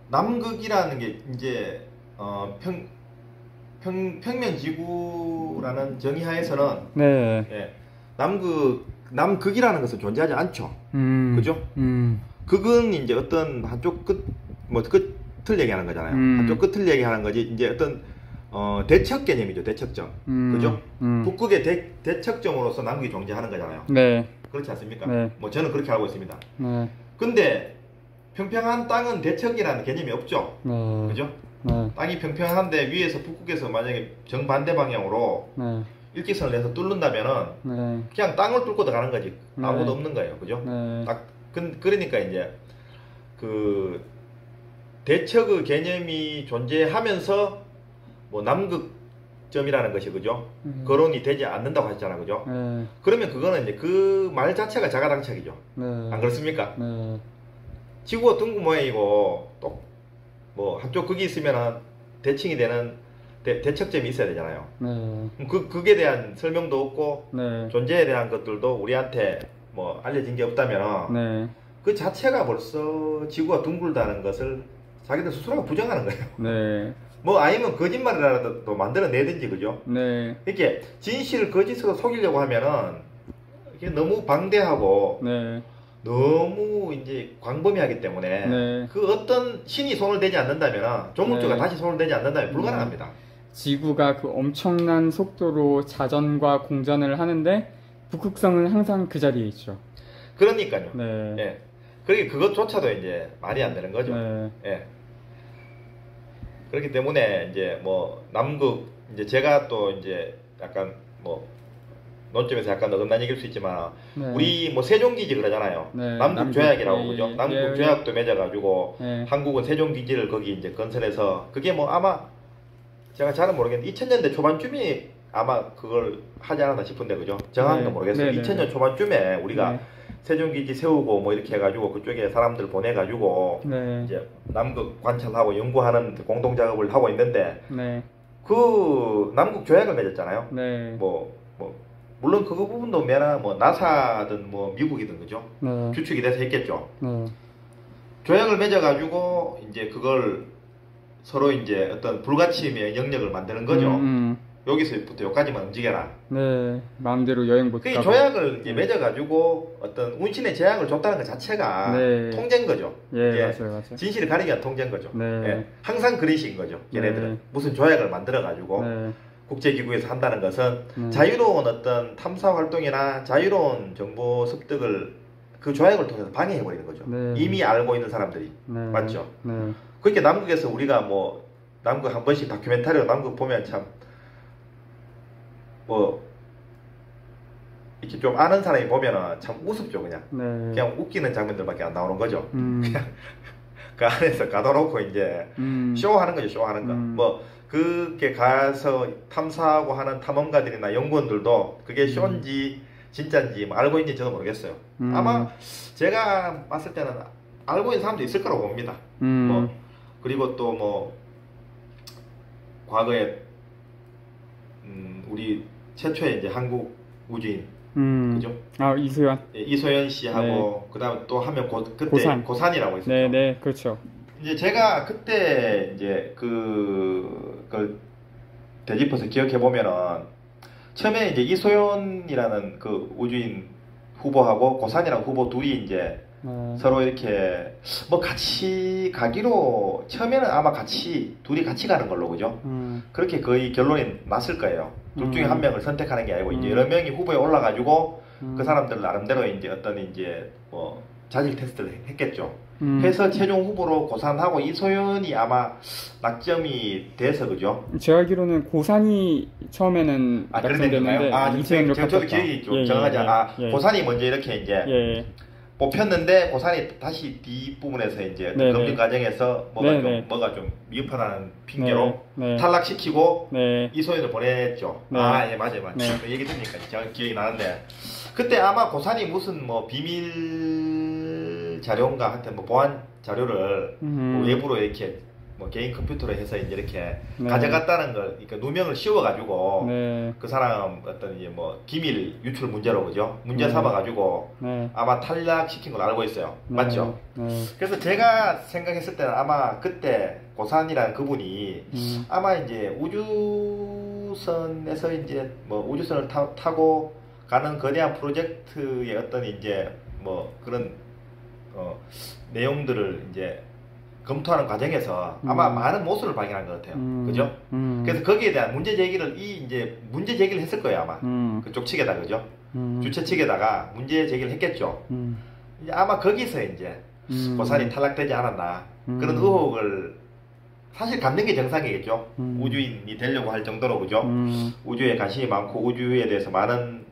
남극이라는 게 이제 평면지구라는 정의하에서는 네. 예, 남극이라는 것은 존재하지 않죠. 그죠? 극은 이제 어떤 한쪽 끝을 얘기하는 거잖아요. 한쪽 끝을 얘기하는 거지. 이제 어떤 대척 개념이죠. 대척점. 그죠? 북극의 대척점으로서 남극이 존재하는 거잖아요. 네. 그렇지 않습니까? 네. 뭐 저는 그렇게 알고 있습니다. 네. 근데 평평한 땅은 대척이라는 개념이 없죠. 네. 그죠? 네. 땅이 평평한데 위에서 북극에서 만약에 정반대 방향으로 네. 일직선을 내서 뚫는다면은 네. 그냥 땅을 뚫고 들어가는 거지. 네. 아무것도 없는 거예요. 그죠? 네. 그러니까 이제 그 대척의 개념이 존재하면서 뭐 남극점이라는 것이 그죠? 거론이 되지 않는다고 하셨잖아요. 그죠? 네. 그러면 그거는 이제 그 말 자체가 자가당착이죠. 네. 안 그렇습니까? 네. 지구가 둥근 모양이고 또 뭐 한쪽 극이 있으면은 대칭이 되는 대척점이 있어야 되잖아요. 네. 그에 대한 설명도 없고 네. 존재에 대한 것들도 우리한테 뭐 알려진 게 없다면 네. 그 자체가 벌써 지구가 둥글다는 것을 자기들 스스로가 부정하는 거예요. 네. 뭐 아니면 거짓말이라도 만들어내든지 그죠? 네. 이렇게 진실을 거짓으로 속이려고 하면은 이게 너무 방대하고 네. 너무 이제 광범위하기 때문에 네. 그 어떤 신이 손을 대지 않는다면 조물주가 네. 다시 손을 대지 않는다면 불가능합니다. 지구가 그 엄청난 속도로 자전과 공전을 하는데 북극성은 항상 그 자리에 있죠. 그러니까요. 네. 예. 그러니까 그것조차도 이제 말이 안 되는 거죠. 네. 예. 그렇기 때문에 이제 뭐 남극 이제 제가 또 이제 약간 뭐 논점에서 약간 어긋난 얘기일 수 있지만 네. 우리 뭐 세종기지 그러잖아요. 네. 남북 조약이라고 예, 그죠? 예, 남북 예, 조약도 맺어가지고 예. 한국은 세종기지를 거기 이제 건설해서 그게 뭐 아마 제가 잘은 모르겠는데 2000년대 초반쯤이 아마 그걸 하지 않았나 싶은데 그죠? 정확한 건 모르겠어요. 네, 네, 2000년 초반쯤에 우리가 네. 세종기지 세우고 뭐 이렇게 해가지고 그쪽에 사람들 보내가지고 네. 이제 남극 관찰하고 연구하는 공동 작업을 하고 있는데 네. 그 남북 조약을 맺었잖아요. 네. 뭐 물론 그 부분도 메나 뭐 나사든 뭐 미국이든 그죠? 네. 주축이 돼서 했겠죠. 네. 조약을 맺어가지고 이제 그걸 서로 이제 어떤 불가침의 영역을 만드는 거죠. 여기서부터 여기까지만 움직여라. 네. 마음대로 여행 못 그 가고. 조약을 이제 맺어가지고 어떤 운신의 제약을 줬다는 것 자체가 네. 통제인 거죠. 예, 맞아요. 진실을 가리기 위한 통제인 거죠. 네. 예. 항상 그런 식인 거죠. 얘네들은 네. 무슨 조약을 만들어가지고 네. 국제기구에서 한다는 것은 자유로운 어떤 탐사 활동이나 자유로운 정보 습득을 그 조약을 통해서 방해해버리는 거죠. 네. 이미 알고 있는 사람들이. 네. 맞죠? 네. 그렇게 남극에서 우리가 뭐 남극 한 번씩 다큐멘터리로 남극 보면 참 뭐 이렇게 좀 아는 사람이 보면은 참 우습죠. 그냥 네. 그냥 웃기는 장면들밖에 안 나오는 거죠. 그냥 그 안에서 가둬놓고 이제 쇼하는 거죠. 쇼하는 거. 뭐 그게 가서 탐사하고 하는 탐험가들이나 연구원들도 그게 쇼인지 진짜인지 뭐 알고 있는지 저도 모르겠어요. 아마 제가 봤을 때는 알고 있는 사람도 있을 거라고 봅니다. 뭐 그리고 또 뭐 과거에 우리 최초의 이제 한국 우주인 그죠? 아 이소연. 예, 이소연 씨하고 그다음 또 하면 그때 고산이라고 있었죠. 네, 네, 그렇죠. 이제 제가 그때 이제 그걸 되짚어서 기억해 보면은 처음에 이제 이소연이라는 그 우주인 후보하고 고산이라는 후보 둘이 이제 서로 이렇게 뭐 같이 가기로 처음에는 아마 둘이 같이 가는 걸로 그죠? 그렇게 거의 결론이 났을 거예요. 둘 중에 한 명을 선택하는 게 아니고 이제 여러 명이 후보에 올라가지고 그 사람들 나름대로 이제 어떤 이제 뭐 자질 테스트를 했겠죠. 해서 최종 후보로 고산하고 이소연이 아마 낙점이 돼서 그죠? 제가 알기로는 고산이 처음에는 낙점됐는데 이소연을 저도 기억이 좀 정하지 않아. 고산이 먼저 이렇게 이제 뽑혔는데 고산이 다시 뒷부분에서 이제 검증 과정에서 뭐가 좀 미흡하다는 핑계로 탈락시키고 이소연을 보냈죠. 아, 예, 맞아요. 그 얘기 들으니까 제가 기억이 나는데 그때 아마 고산이 무슨 뭐 비밀 자료인가 하여튼 뭐 보안 자료를 뭐 외부로 이렇게 뭐 개인 컴퓨터로 해서 이제 이렇게 네. 가져갔다는 걸, 그러니까 누명을 씌워가지고 네. 그 사람 어떤 이제 뭐 기밀 유출 문제로 그죠? 문제 네. 삼아가지고 네. 아마 탈락시킨 걸 알고 있어요. 네. 맞죠? 네. 그래서 제가 생각했을 때는 아마 그때 고산이라는 그분이 아마 이제 우주선에서 이제 뭐 우주선을 타고 가는 거대한 프로젝트의 어떤 이제 뭐 그런 내용들을 이제 검토하는 과정에서 아마 많은 모순을 발견한 것 같아요. 그죠? 그래서 거기에 대한 문제 제기를 이제 문제 제기를 했을 거예요, 아마. 그쪽 측에다, 그죠? 주최 측에다가 문제 제기를 했겠죠. 이제 아마 거기서 이제 고산이 탈락되지 않았나. 그런 의혹을 사실 갖는 게 정상이겠죠. 우주인이 되려고 할 정도로, 그죠? 우주에 관심이 많고 우주에 대해서 많은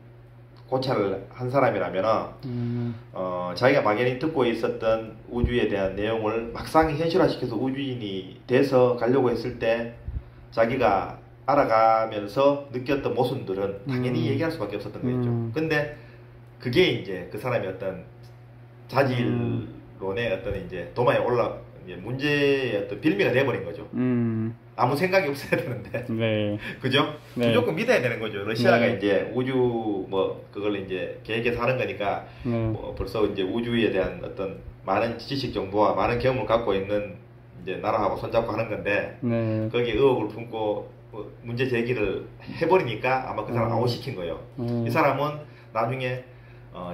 고찰을 한 사람이라면은 자기가 막연히 듣고 있었던 우주에 대한 내용을 막상 현실화시켜서 우주인이 돼서 가려고 했을 때 자기가 알아가면서 느꼈던 모순들은 당연히 얘기할 수밖에 없었던 거겠죠. 근데 그게 이제 그 사람의 어떤 자질론의 어떤 이제 도마에 이제 문제의 어떤 빌미가 돼버린 거죠. 아무 생각이 없어야 되는데. 네. 그죠? 네. 무조건 믿어야 되는 거죠. 러시아가 네. 이제 우주 뭐 그걸 이제 계획해서 하는 거니까 뭐 벌써 이제 우주에 대한 어떤 많은 지식 정보와 많은 경험을 갖고 있는 이제 나라하고 손잡고 하는 건데 네. 거기에 의혹을 품고 문제 제기를 해버리니까 아마 그 사람 아웃시킨 거예요. 이 사람은 나중에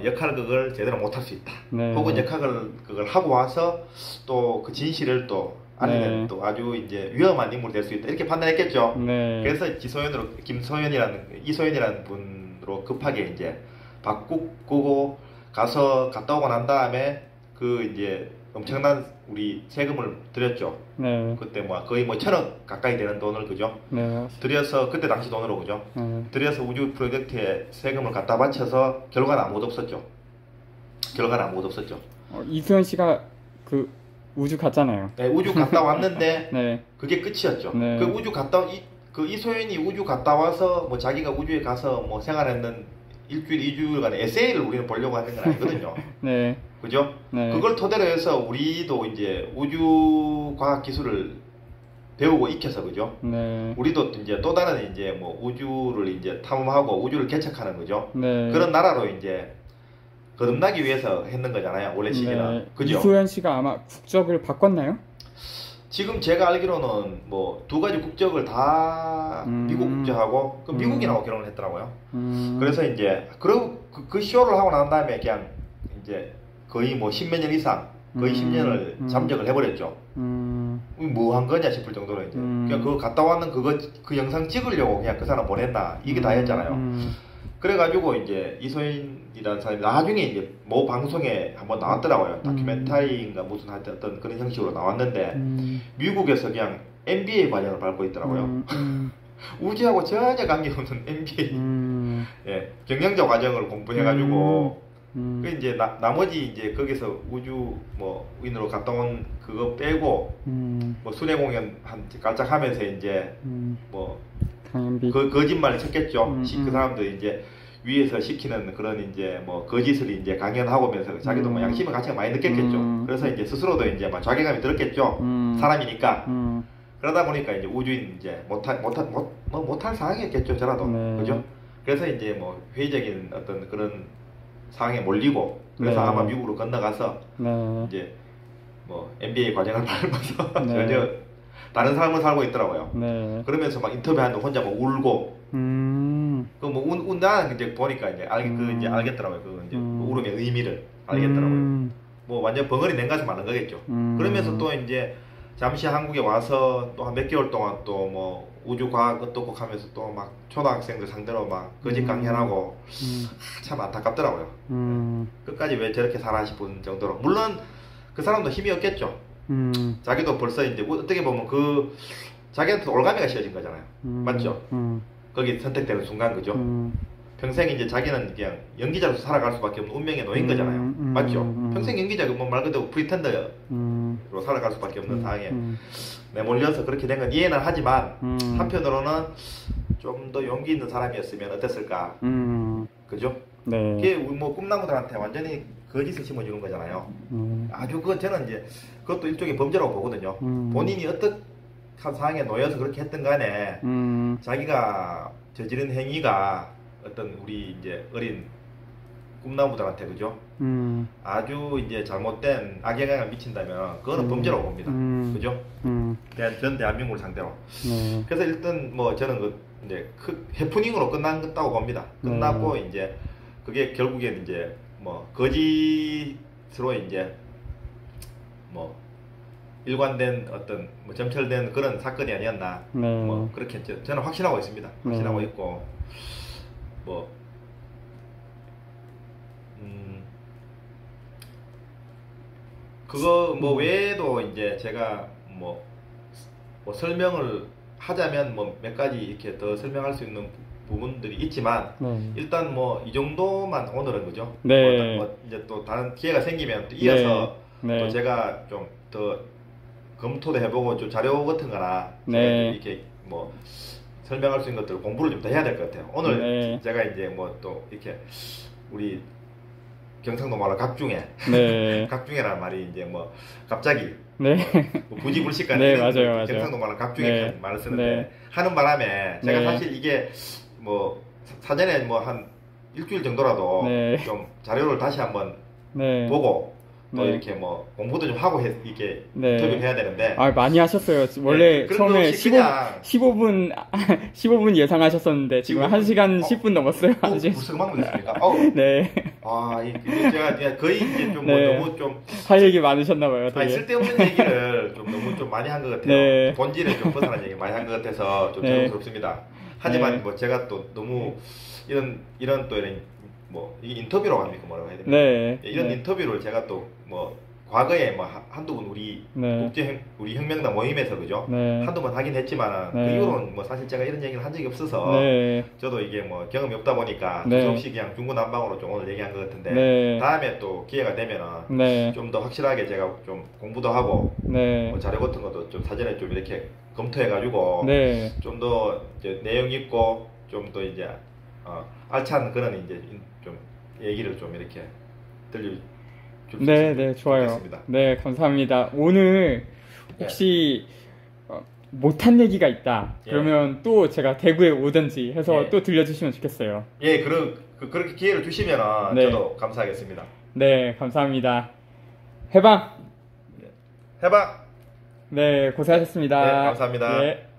역할극을 제대로 못할 수 있다. 네. 혹은 역할극을 하고 와서 또 그 진실을 또 알리는 네. 또 아주 이제 위험한 인물이 될 수 있다. 이렇게 판단했겠죠. 네. 그래서 이소연이라는 분으로 급하게 이제 바꾸고 갔다 오고 난 다음에 그 이제 엄청난 우리 세금을 들였죠. 네. 그때 뭐 거의 뭐 1,000억 가까이 되는 돈을 그죠? 네. 들여서 그때 당시 돈으로 그죠? 네. 들여서 우주 프로젝트에 세금을 갖다 바쳐서 결과는 아무것도 없었죠. 이수연 씨가 그 우주 갔잖아요. 네, 우주 갔다 왔는데 네. 그게 끝이었죠. 네. 그 우주 갔다 그 이소연이 우주 갔다 와서 뭐 자기가 우주에 가서 뭐 생활했는 일주일, 2주일간의 에세이를 우리는 보려고 하는 건 아니거든요. 네. 그죠? 네. 그걸 토대로 해서 우리도 이제 우주 과학 기술을 배우고 익혀서 그죠? 네. 우리도 이제 또 다른 이제 뭐 우주를 이제 탐험하고 우주를 개척하는 거죠. 네. 그런 나라로 이제 거듭나기 위해서 했는 거잖아요. 원래 시기는. 네. 그죠? 이소연 씨가 아마 국적을 바꿨나요? 지금 제가 알기로는 뭐 두 가지 국적을 다 미국 국적하고 그 미국인하고 결혼을 했더라고요. 그래서 이제 그 쇼를 하고 난 다음에 그냥 이제 거의 뭐 10몇 년 이상 거의 10년을 잠적을 해버렸죠. 뭐 한 거냐 싶을 정도로 이제 그냥 그거 갔다 왔는 그 영상 찍으려고 그냥 그 사람 보냈나 이게 다였잖아요. 그래가지고 이제 이소연이라는 사람이 나중에 이제 모 방송에 한번 나왔더라고요. 다큐멘터리인가 무슨 하여튼 어떤 그런 형식으로 나왔는데 미국에서 그냥 MBA 과정을 밟고 있더라고요. 우주하고 전혀 관계없는 MBA 예, 경영자 과정을 공부해가지고 그 이제 나머지 이제 거기서 우주 뭐 인으로 갔다 온 그거 빼고 뭐 순회 공연 깔짝 하면서 이제 뭐 강연비 거짓말을 쳤겠죠. 그 사람들 이제 위에서 시키는 그런 이제 뭐 거짓을 이제 강연하고 면서 자기도 뭐 양심의 가치가 많이 느꼈겠죠. 그래서 이제 스스로도 이제 막 자괴감이 들었겠죠. 사람이니까. 그러다 보니까 이제 우주인 이제 못할 상황이었겠죠. 저라도. 네. 그죠? 그래서 이제 뭐 회의적인 어떤 그런 상황에 몰리고 그래서 네. 아마 미국으로 건너가서 네. 이제 뭐 MBA 과정을 밟아서 네. 전혀 다른 삶을 살고 있더라고요. 네. 그러면서 막 인터뷰하는데 혼자 막 울고 그 뭐 나는 이제 보니까 이제 이제 알겠더라고요. 그 이제 그 울음의 의미를 알겠더라고요. 뭐 완전 벙어리 냉가서 많은 거겠죠. 그러면서 또 이제 잠시 한국에 와서 또 한 몇 개월 동안 또 뭐 우주 과학 어떻고 하면서 또 막 초등학생들 상대로 막 거짓 강연하고 참 안타깝더라고요. 끝까지 왜 저렇게 살아 싶은 정도로. 물론 그 사람도 힘이 없겠죠. 자기도 벌써 이제 어떻게 보면 그 자기한테 올가미가 씌워진 거잖아요. 맞죠? 거기 선택되는 순간 그죠? 평생 이제 자기는 그냥 연기자로서 살아갈 수밖에 없는 운명에 놓인 거잖아요. 맞죠? 평생 연기자 뭐 말 그대로 프리텐더로 살아갈 수밖에 없는 상황에 내몰려서 그렇게 된 건 이해는 하지만 한편으로는 좀 더 용기 있는 사람이었으면 어땠을까? 그죠? 네. 그게 뭐 꿈나무들한테 완전히 거짓을 심어주는 거잖아요. 아주 그 저는 이제 그것도 일종의 범죄라고 보거든요. 본인이 어떤 상황에 놓여서 그렇게 했든 간에 자기가 저지른 행위가 어떤 우리 이제 어린 꿈나무들한테 그죠? 아주 이제 잘못된 악영향을 미친다면 그거는 범죄라고 봅니다. 그죠? 전 대한민국을 상대로. 그래서 일단 뭐 저는 그 이제 해프닝으로 끝났다고 봅니다. 끝났고 이제 그게 결국엔 이제 뭐 거짓으로 이제 뭐 일관된 어떤 뭐 점철된 그런 사건이 아니었나. 뭐 그렇게 저는 확신하고 있습니다. 확신하고 있고 뭐 그거 뭐 외에도 이제 제가 뭐 설명을 하자면 뭐 몇 가지 이렇게 더 설명할 수 있는 부분들이 있지만 일단 뭐 이 정도만 오늘은 그죠? 뭐 이제 또 다른 기회가 생기면 또 이어서 또 제가 좀 더 검토도 해보고 좀 자료 같은 거나 이렇게 뭐 설명할 수 있는 것들 공부를 좀 더 해야 될 것 같아요. 오늘 제가 이제 뭐 또 이렇게 우리 경상도 말로 각중에 각중에라는 말이 이제 뭐 갑자기 뭐 부지불식간에 맞아요. 경상도 말로 각중에 말을 쓰는데 하는 바람에 제가 사실 이게 뭐 사전에 뭐 한 일주일 정도라도 좀 자료를 다시 한번 보고 또 이렇게 뭐 공부도 좀 하고 이렇게 인터뷰를 해야 되는데 많이 하셨어요. 원래 처음에 15분 예상하셨었는데 지금 1시간 10분 넘었어요. 무슨 방법 있습니까? 제가 거의 이제 좀 너무 좀 할 얘기 많으셨나봐요. 쓸데없는 얘기를 좀 너무 좀 많이 한 것 같아요. 본질에 좀 벗어난 얘기 많이 한 것 같아서 좀 죄송스럽습니다. 하지만 뭐 제가 또 너무 이런 또 이런 뭐 이게 인터뷰라고 합니까 뭐라고 해야 됩니까? 이런 인터뷰를 제가 또 뭐 과거에 뭐 한두 번 우리 우리 혁명당 모임에서 그죠? 한두 번 하긴 했지만 그 이후로는 뭐 사실 제가 이런 얘기를 한 적이 없어서 저도 이게 뭐 경험이 없다 보니까 수없이 그냥 중구난방으로 좀 오늘 얘기한 것 같은데 다음에 또 기회가 되면은 좀 더 확실하게 제가 좀 공부도 하고 뭐 자료 같은 것도 좀 사전에 좀 이렇게 검토해가지고 좀 더 내용 있고 좀 더 이제 알찬 그런 이제 좀 얘기를 좀 이렇게 들려줄 수 있으면 좋아요. 좋겠습니다. 감사합니다. 오늘 혹시 못한 얘기가 있다 그러면 또 제가 대구에 오든지 해서 또 들려주시면 좋겠어요. 그렇게 기회를 주시면 저도 감사하겠습니다. 감사합니다. 해방! 해방! 고생하셨습니다. 감사합니다.